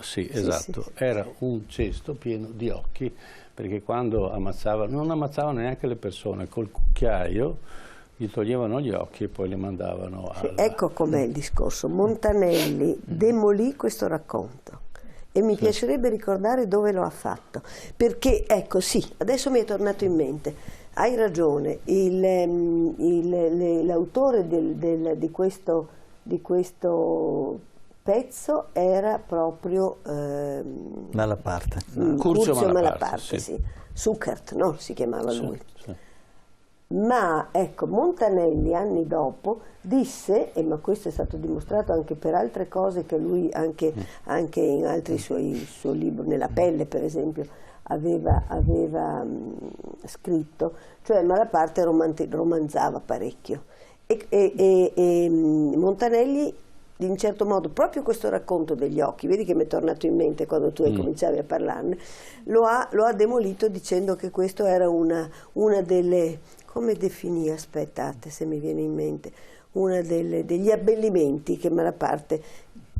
Sì, esatto, sì. Era un cesto pieno di occhi, perché quando non ammazzavano neanche le persone, col cucchiaio gli toglievano gli occhi e poi li mandavano Ecco com'è il discorso. Montanelli demolì questo racconto e mi piacerebbe ricordare dove lo ha fatto, perché ecco sì, adesso mi è tornato in mente, hai ragione, l'autore di questo pezzo era proprio Malaparte. Curzio Malaparte, sì. Zuckert, no? Si chiamava lui. Sì. Ma ecco, Montanelli anni dopo disse, ma questo è stato dimostrato anche per altre cose che lui anche in altri suoi libri, nella pelle per esempio, aveva scritto, cioè Malaparte romanzava parecchio e Montanelli in un certo modo proprio questo racconto degli occhi, vedi che mi è tornato in mente quando tu cominciavi a parlarne, lo ha demolito dicendo che questo era una delle, come definì, aspettate se mi viene in mente, degli abbellimenti che Malaparte,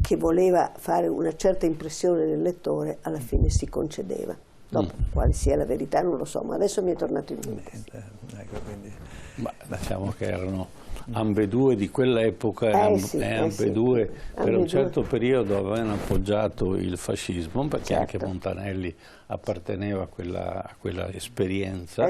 che voleva fare una certa impressione nel lettore, alla fine si concedeva. Dopo, quale sia la verità non lo so, ma adesso mi è tornato in mente. Ecco, quindi... diciamo che erano ambedue di quell'epoca, ambedue per un certo periodo avevano appoggiato il fascismo, perché anche Montanelli apparteneva a quella esperienza.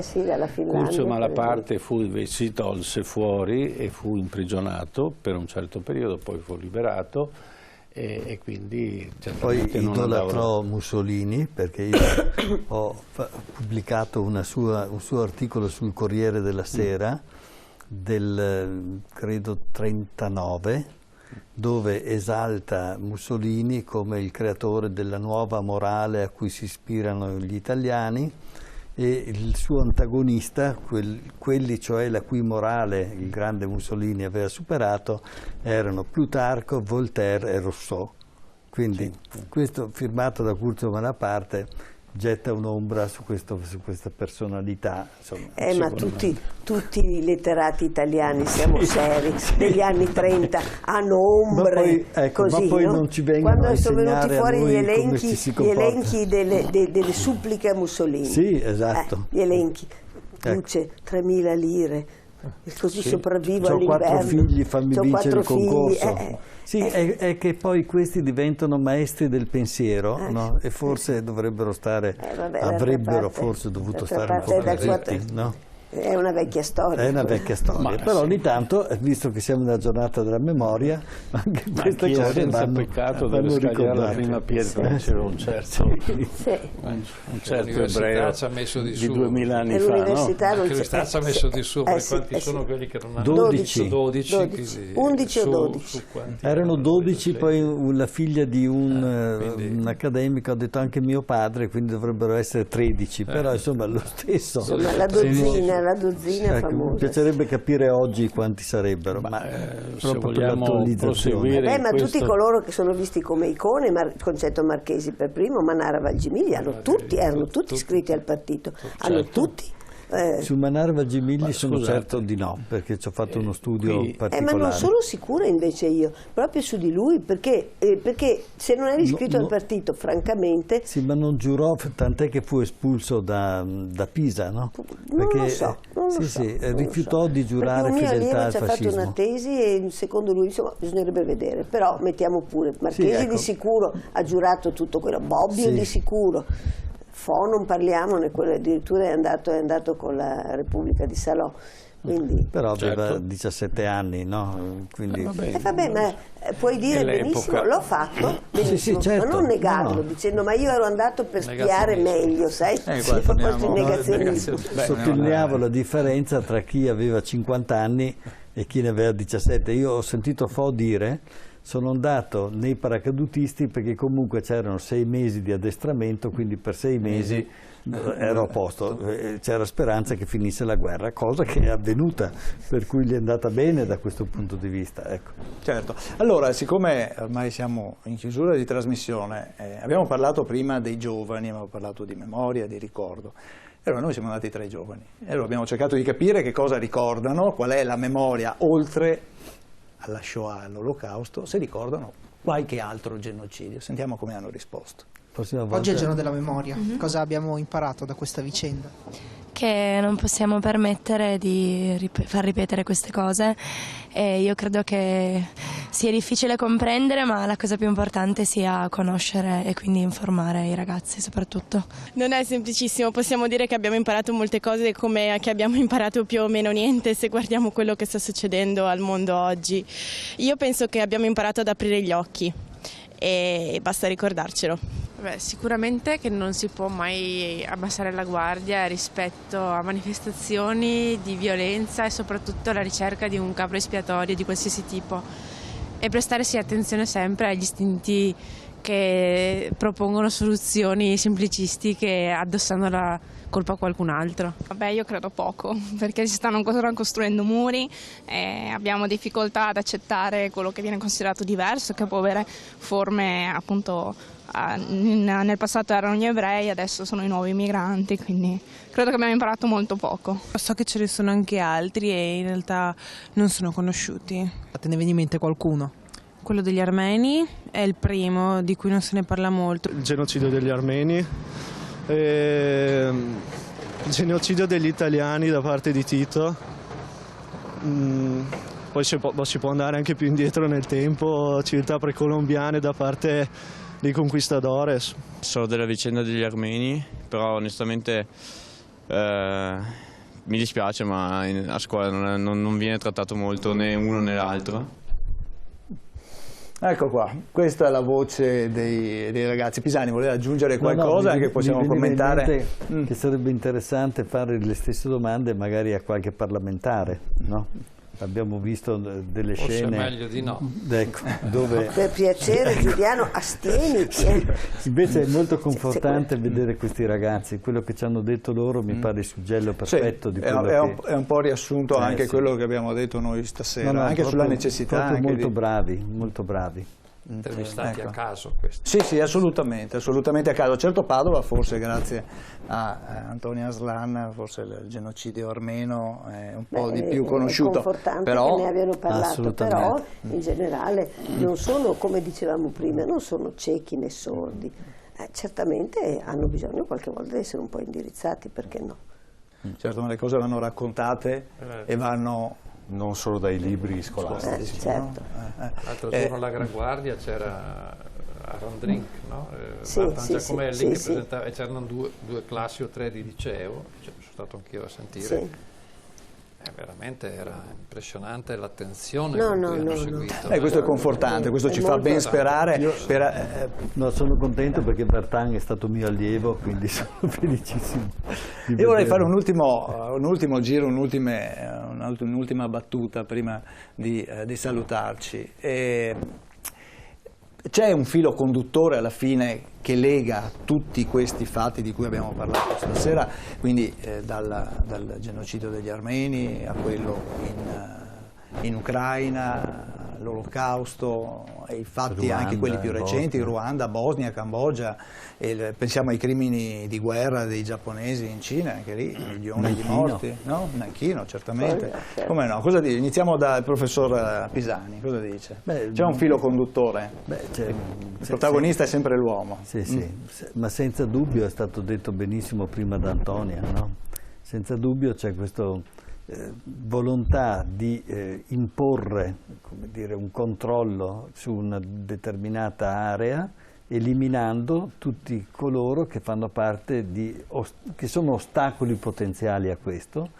Curzio Malaparte si tolse fuori e fu imprigionato per un certo periodo, poi fu liberato. E quindi poi idolatrò Mussolini, perché io ho pubblicato un suo articolo sul Corriere della Sera del, credo, 39, dove esalta Mussolini come il creatore della nuova morale a cui si ispirano gli italiani, e il suo antagonista, quelli cioè la cui morale il grande Mussolini aveva superato, erano Plutarco, Voltaire e Rousseau. Quindi questo, firmato da Curzio Malaparte, getta un'ombra su questa personalità. Insomma, ma tutti i letterati italiani, siamo seri, degli anni 30 hanno ombre, così, ma poi no? non ci vengono Quando a sono venuti insegnare fuori a noi gli elenchi delle suppliche a Mussolini. Sì, esatto. Gli elenchi, luce, 3.000 lire, e così sopravvivo C'ho all'inverno. 4 figli, fammi vincere il concorso. Sì, è che poi questi diventano maestri del pensiero, no? E forse dovrebbero stare, avrebbero forse dovuto stare un po' più zitti, no? È una vecchia storia. È una vecchia storia, però ogni tanto, visto che siamo nella giornata della memoria, anche queste cose senza peccato deve scagliare la prima pietra, c'era un certo ebreo ci ha messo di 2000 anni fa, no? L'università ci ha messo di su, quanti sono quelli che non hanno? 12. 11 o 12. Erano 12, poi la figlia di un accademico ha detto anche mio padre, quindi dovrebbero essere 13, però insomma lo stesso. Insomma, la dozzina famosa. Mi piacerebbe capire oggi quanti sarebbero, ma proprio per l'attualizzazione. Ma tutti coloro che sono visti come icone, Concetto Marchesi per primo, Manara Valgimigli, erano tutti iscritti al partito, hanno tutti. Su Manara Valgimigli sono certo di no, perché ci ho fatto uno studio particolare. Ma non sono sicura invece io, proprio su di lui, perché se non eri iscritto al partito, francamente... Sì, ma non giurò, tant'è che fu espulso da Pisa, no? Perché, non lo so. Rifiutò di giurare fedeltà al fascismo. Ci ha fatto una tesi e secondo lui, insomma, bisognerebbe vedere, però mettiamo pure, Marchesi di sicuro ha giurato tutto quello, Bobbio di sicuro. Fo non parliamo, quello addirittura è andato con la Repubblica di Salò. Quindi... Però aveva 17 anni, no? Quindi... vabbè, ma puoi dire benissimo, l'ho fatto, benissimo, certo. ma non negarlo, dicendo ma io ero andato per spiare meglio, sai? Sottolineavo la differenza tra chi aveva 50 anni e chi ne aveva 17. Io ho sentito Fo dire: sono andato nei paracadutisti perché comunque c'erano 6 mesi di addestramento, quindi per 6 mesi ero a posto, c'era speranza che finisse la guerra, cosa che è avvenuta, per cui gli è andata bene da questo punto di vista. Ecco. Certo, allora siccome ormai siamo in chiusura di trasmissione, abbiamo parlato prima dei giovani, abbiamo parlato di memoria, di ricordo. Allora noi siamo andati tra i giovani e allora abbiamo cercato di capire che cosa ricordano, qual è la memoria oltre alla Shoah, all'Olocausto, se ricordano qualche altro genocidio. Sentiamo come hanno risposto. Oggi è il giorno della memoria. Cosa abbiamo imparato da questa vicenda? Che non possiamo permettere di far ripetere queste cose e io credo che sia difficile comprendere, ma la cosa più importante sia conoscere e quindi informare i ragazzi soprattutto. Non è semplicissimo, possiamo dire che abbiamo imparato molte cose come che abbiamo imparato più o meno niente se guardiamo quello che sta succedendo al mondo oggi. Io penso che abbiamo imparato ad aprire gli occhi e basta ricordarcelo. Beh, sicuramente che non si può mai abbassare la guardia rispetto a manifestazioni di violenza e soprattutto alla ricerca di un capro espiatorio di qualsiasi tipo e prestarsi attenzione sempre agli istinti che propongono soluzioni semplicistiche addossando la colpa a qualcun altro. Vabbè, io credo poco, perché si stanno ancora costruendo muri e abbiamo difficoltà ad accettare quello che viene considerato diverso, che può avere forme appunto nel passato erano gli ebrei, adesso sono i nuovi migranti, quindi credo che abbiamo imparato molto poco. So che ce ne sono anche altri e in realtà non sono conosciuti. Te ne viene in mente qualcuno? Quello degli armeni è il primo, di cui non se ne parla molto. Il genocidio degli armeni, il genocidio degli italiani da parte di Tito, poi si può andare anche più indietro nel tempo, civiltà precolombiane da parte dei conquistadores. So della vicenda degli armeni, però onestamente mi dispiace, ma a scuola non viene trattato molto né uno né l'altro. Ecco qua, questa è la voce dei ragazzi. Pisani, voleva aggiungere qualcosa che possiamo commentare? Che sarebbe interessante fare le stesse domande magari a qualche parlamentare, no? Abbiamo visto delle scene... Forse è meglio di no. Ecco, dove... Per piacere, Giuliano, astieniti. Invece è molto confortante vedere questi ragazzi, quello che ci hanno detto loro mi pare il suggello perfetto di quello è un po' riassunto anche quello che abbiamo detto noi stasera, anche proprio, sulla necessità. Proprio molto bravi, molto bravi. Intervistati a caso questi. Sì, assolutamente a caso. Certo Padova, forse grazie a Antonio Aslan, forse il genocidio armeno è un po' di più conosciuto. È confortante però, che ne abbiano parlato, però in generale non sono, come dicevamo prima, non sono ciechi né sordi. Certamente hanno bisogno qualche volta di essere un po' indirizzati, perché no? Certo, ma le cose vanno raccontate e vanno... Non solo dai libri scolastici. Certo. L'altro giorno alla Gran Guardia c'era Aaron Drink, no? Giacomelli che presentava, e c'erano due classi o 3 di liceo, sono stato anch'io a sentire. Veramente era impressionante l'attenzione con cui hanno seguito. Questo è confortante, questo ci fa ben sperare. Sono contento perché Bertan è stato mio allievo, quindi sono felicissimo. Io vorrei fare un ultimo giro, un'ultima battuta prima di salutarci. C'è un filo conduttore alla fine che lega tutti questi fatti di cui abbiamo parlato stasera, quindi dal genocidio degli armeni a quello in Ucraina, l'Olocausto, e i fatti Ruanda, anche quelli più recenti, Ruanda, Bosnia, Cambogia, pensiamo ai crimini di guerra dei giapponesi in Cina, anche lì milioni di morti, no? Nanchino, certamente. Come no? Cosa dice? Iniziamo dal professor Pisani, cosa dice? C'è un filo conduttore? Il protagonista è sempre l'uomo. Ma senza dubbio è stato detto benissimo prima da Antonia, no? Senza dubbio c'è questa volontà di imporre, come dire, un controllo su una determinata area, eliminando tutti coloro che fanno parte che sono ostacoli potenziali a questo,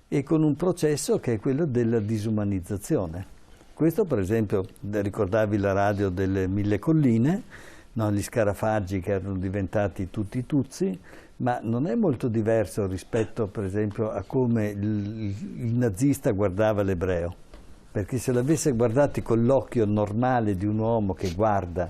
e con un processo che è quello della disumanizzazione. Questo, per esempio, ricordavi la radio delle Mille Colline, no? Gli scarafaggi che erano diventati tutti Tutsi, ma non è molto diverso rispetto, per esempio, a come il nazista guardava l'ebreo, perché se l'avesse guardati con l'occhio normale di un uomo che guarda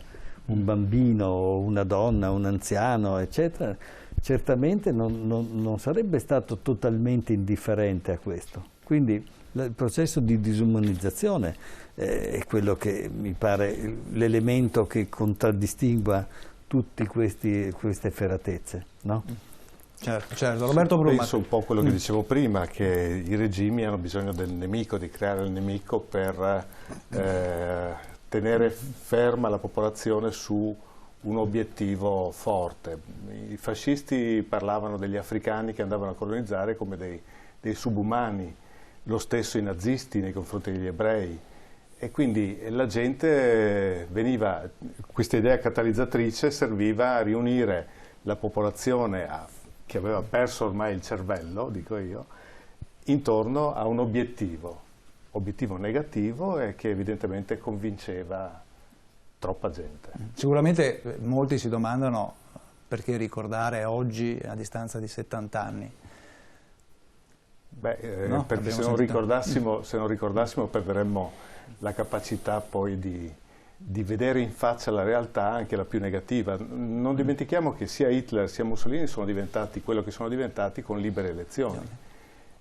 un bambino, una donna, un anziano, eccetera, certamente non sarebbe stato totalmente indifferente a questo. Quindi il processo di disumanizzazione è quello che mi pare l'elemento che contraddistingua tutte queste efferatezze, no? Certo. Roberto Bruma. Penso un po' a quello che dicevo prima, che i regimi hanno bisogno del nemico, di creare il nemico per tenere ferma la popolazione su un obiettivo forte. I fascisti parlavano degli africani che andavano a colonizzare come dei subumani, lo stesso i nazisti nei confronti degli ebrei. E quindi la gente questa idea catalizzatrice serviva a riunire la popolazione che aveva perso ormai il cervello, dico io, intorno a un obiettivo negativo e che evidentemente convinceva troppa gente. Sicuramente molti si domandano perché ricordare oggi a distanza di 70 anni. No? Perché se non ricordassimo perderemmo la capacità poi di vedere in faccia la realtà, anche la più negativa. Non dimentichiamo che sia Hitler sia Mussolini sono diventati quello che sono diventati con libere elezioni.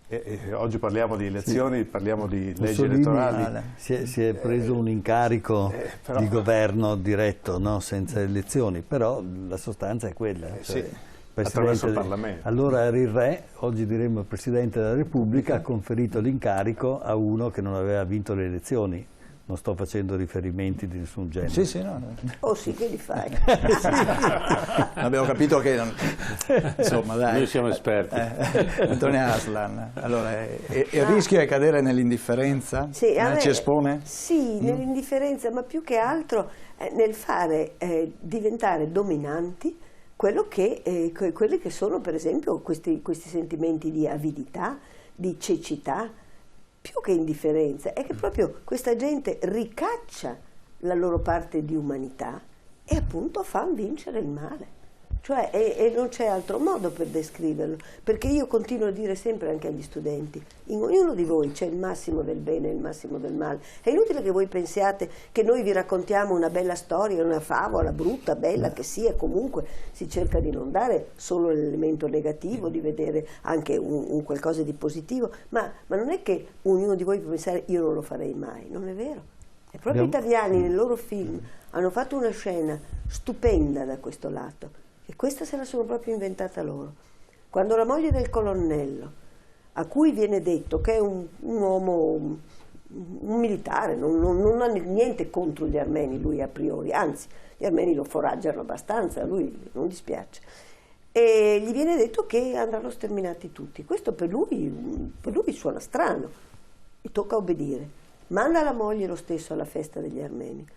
E oggi parliamo di elezioni, parliamo di leggi elettorali. Si è preso un incarico di governo diretto, no? Senza elezioni, però la sostanza è quella. Attraverso il Parlamento. Allora era il re, oggi diremmo il Presidente della Repubblica, ha conferito l'incarico a uno che non aveva vinto le elezioni. Non sto facendo riferimenti di nessun genere. Sì, no. Sì che li fai. Abbiamo capito che insomma, dai. Noi siamo esperti. Antonio Aslan, allora, il rischio è cadere nell'indifferenza? Ci espone? Sì, nell'indifferenza, ma più che altro nel fare diventare dominanti quelli che sono, per esempio, questi sentimenti di avidità, di cecità. Più che indifferenza, è che proprio questa gente ricaccia la loro parte di umanità e appunto fanno vincere il male. Cioè, e non c'è altro modo per descriverlo, perché io continuo a dire sempre anche agli studenti, in ognuno di voi c'è il massimo del bene e il massimo del male. È inutile che voi pensiate che noi vi raccontiamo una bella storia, una favola brutta, bella che sia, comunque si cerca di non dare solo l'elemento negativo, di vedere anche un qualcosa di positivo, ma non è che ognuno di voi può pensare io non lo farei mai, non è vero. È proprio gli italiani nel loro film hanno fatto una scena stupenda da questo lato. E questa se la sono proprio inventata loro. Quando la moglie del colonnello, a cui viene detto che è un uomo, un militare, non ha niente contro gli armeni lui a priori, anzi gli armeni lo foraggiano abbastanza, a lui non dispiace, e gli viene detto che andranno sterminati tutti. Questo per lui suona strano e tocca obbedire. Manda la moglie lo stesso alla festa degli armeni.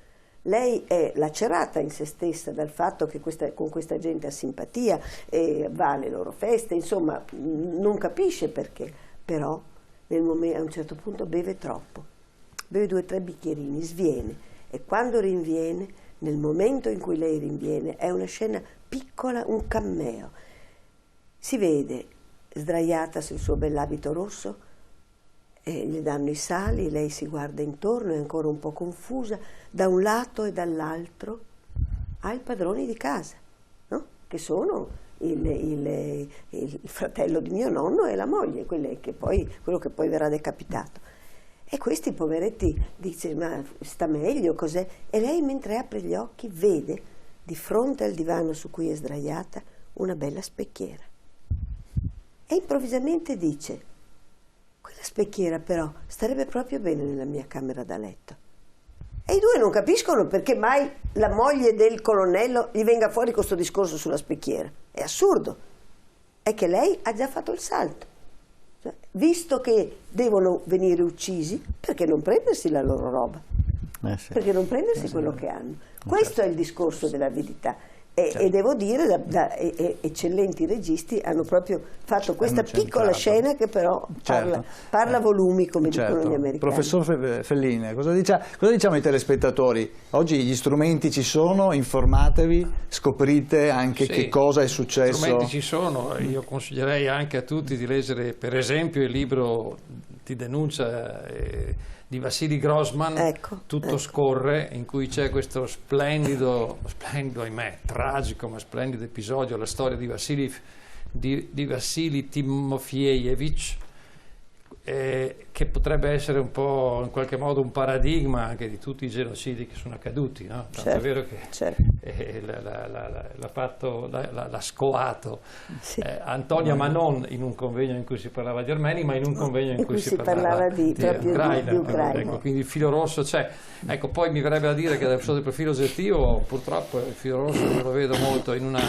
Lei è lacerata in se stessa dal fatto che con questa gente ha simpatia e va alle loro feste, insomma non capisce perché, però a un certo punto beve troppo, beve 2 o 3 bicchierini, sviene, e quando rinviene, nel momento in cui lei rinviene, è una scena piccola, un cameo, si vede sdraiata sul suo bell'abito rosso, e gli danno i sali, lei si guarda intorno, è ancora un po' confusa, da un lato e dall'altro ha i padroni di casa, no? Che sono il fratello di mio nonno e la moglie, quello che poi verrà decapitato. E questi poveretti dice ma sta meglio, cos'è? E lei mentre apre gli occhi vede di fronte al divano su cui è sdraiata una bella specchiera e improvvisamente dice: quella specchiera però starebbe proprio bene nella mia camera da letto. E i due non capiscono perché mai la moglie del colonnello gli venga fuori questo discorso sulla specchiera. È assurdo. È che lei ha già fatto il salto. Cioè, visto che devono venire uccisi, perché non prendersi la loro roba? Sì. Perché non prendersi quello che hanno? Questo è il discorso dell'avidità. E devo dire, eccellenti registi hanno proprio fatto questa piccola scena che però parla volumi, come dicono gli americani. Professor Felline, cosa diciamo ai telespettatori? Oggi gli strumenti ci sono, informatevi, scoprite anche che cosa è successo. Gli strumenti ci sono, io consiglierei anche a tutti di leggere per esempio il libro di denuncia di Vassili Grossman, Tutto scorre, in cui c'è questo splendido, ahimè, tragico ma splendido episodio, la storia di Vassili Timofejevich, che potrebbe essere un po' in qualche modo un paradigma anche di tutti i genocidi che sono accaduti, no? Tanto è vero che l'ha scoato Antonia Manon in un convegno in cui si parlava di armeni, ma in un convegno in cui si parlava di Ucraina. Ecco, quindi il filo rosso c'è. Ecco, poi mi verrebbe a dire che sotto il profilo oggettivo purtroppo il filo rosso io lo vedo molto in un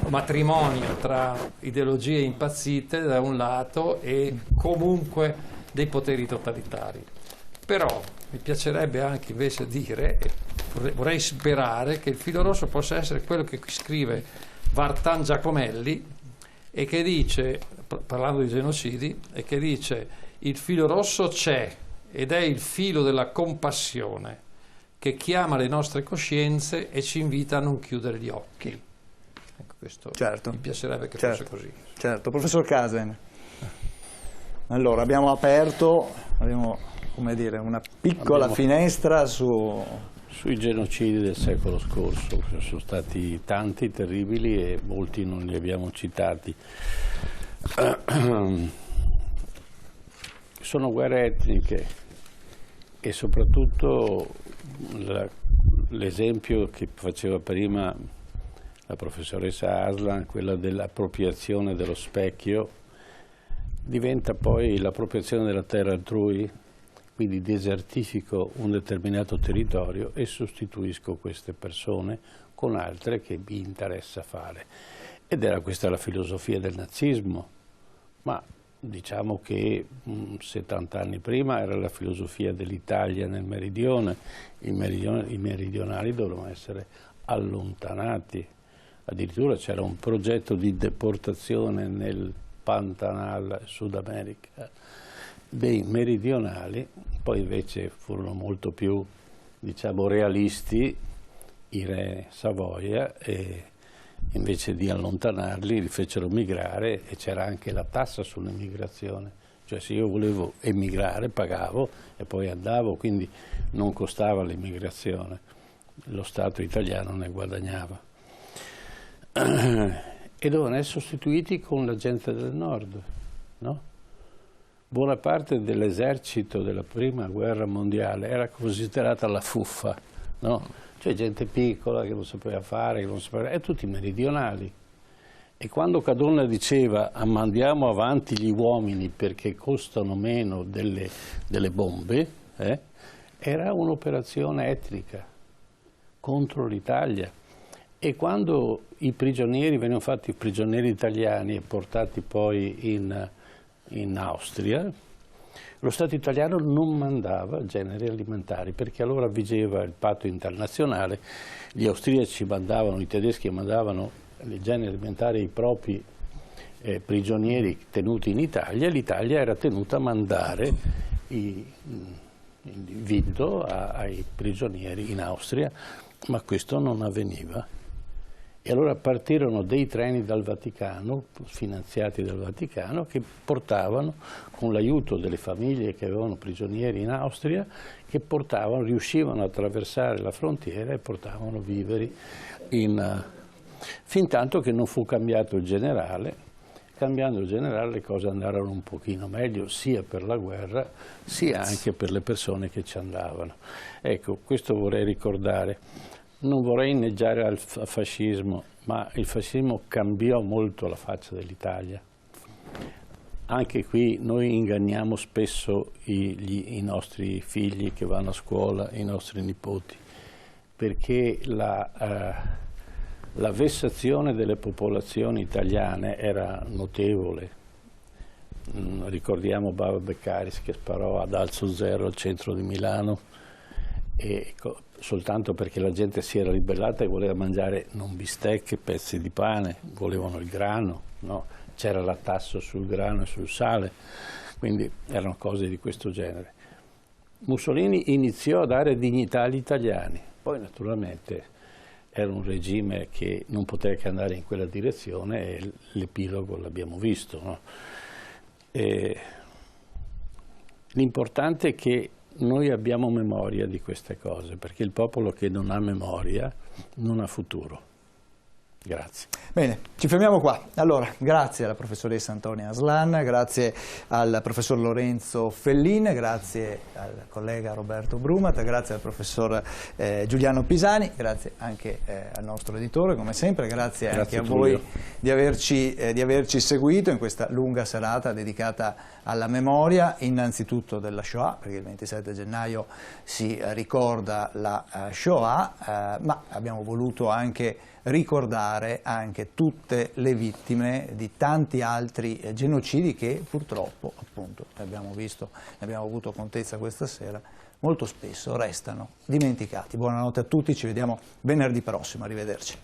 matrimonio tra ideologie impazzite da un lato e comunque dei poteri totalitari. Però mi piacerebbe anche invece dire, vorrei sperare che il filo rosso possa essere quello che scrive Vartan Giacomelli e che dice, parlando di genocidi, e che dice: il filo rosso c'è ed è il filo della compassione che chiama le nostre coscienze e ci invita a non chiudere gli occhi. Ecco, questo mi piacerebbe che fosse così. Certo, professor Casen. Allora, abbiamo aperto, come dire, una piccola finestra sui genocidi del secolo scorso. Sono stati tanti, terribili, e molti non li abbiamo citati. Sono guerre etniche e soprattutto l'esempio che faceva prima la professoressa Aslan, quella dell'appropriazione dello specchio, diventa poi l'appropriazione della terra altrui, quindi desertifico un determinato territorio e sostituisco queste persone con altre che mi interessa fare. Ed era questa la filosofia del nazismo, ma diciamo che 70 anni prima era la filosofia dell'Italia nel meridione. I meridionali dovevano essere allontanati, addirittura c'era un progetto di deportazione nel Pantanal Sud America dei meridionali, poi invece furono molto più diciamo, realisti, i re Savoia, e invece di allontanarli li fecero migrare, e c'era anche la tassa sull'emigrazione, cioè se io volevo emigrare pagavo e poi andavo, quindi non costava l'immigrazione, lo Stato italiano ne guadagnava. E dovevano essere sostituiti con la gente del nord, no? Buona parte dell'esercito della prima guerra mondiale era considerata la fuffa, no? Cioè gente piccola che non sapeva fare, che non sapeva... e tutti meridionali. E quando Cadorna diceva mandiamo avanti gli uomini perché costano meno delle bombe, era un'operazione etnica contro l'Italia. E quando i prigionieri venivano fatti prigionieri italiani e portati poi in Austria, lo Stato italiano non mandava generi alimentari, perché allora vigeva il patto internazionale, gli austriaci mandavano, i tedeschi mandavano i generi alimentari ai propri prigionieri tenuti in Italia, e l'Italia era tenuta a mandare il vitto ai prigionieri in Austria, ma questo non avveniva. E allora partirono dei treni dal Vaticano, finanziati dal Vaticano, che portavano, con l'aiuto delle famiglie che avevano prigionieri in Austria, che riuscivano a attraversare la frontiera e portavano viveri fin tanto che non fu cambiato il generale. Cambiando il generale le cose andarono un pochino meglio, sia per la guerra, sia anche per le persone che ci andavano. Ecco, questo vorrei ricordare. Non vorrei inneggiare al fascismo, ma il fascismo cambiò molto la faccia dell'Italia. Anche qui noi inganniamo spesso i nostri figli che vanno a scuola, i nostri nipoti, perché la vessazione delle popolazioni italiane era notevole. Ricordiamo Bava Beccaris che sparò ad Alzo Zero al centro di Milano, e soltanto perché la gente si era ribellata e voleva mangiare non bistecche, pezzi di pane, volevano il grano, no? C'era la tassa sul grano e sul sale, quindi erano cose di questo genere. Mussolini iniziò a dare dignità agli italiani, poi naturalmente era un regime che non poteva che andare in quella direzione, e l'epilogo l'abbiamo visto, no? L'importante è che noi abbiamo memoria di queste cose, perché il popolo che non ha memoria non ha futuro. Grazie. Bene, ci fermiamo qua. Allora, grazie alla professoressa Antonia Aslan, grazie al professor Lorenzo Fellin, grazie al collega Roberto Brumat, grazie al professor Giuliano Pisani, grazie anche al nostro editore, come sempre, grazie anche a voi di averci seguito in questa lunga serata dedicata alla memoria, innanzitutto della Shoah, perché il 27 gennaio si ricorda la Shoah, ma abbiamo voluto anche ricordare anche tutte le vittime di tanti altri genocidi che purtroppo, appunto, abbiamo visto, ne abbiamo avuto contezza questa sera, molto spesso restano dimenticati. Buonanotte a tutti, ci vediamo venerdì prossimo, arrivederci.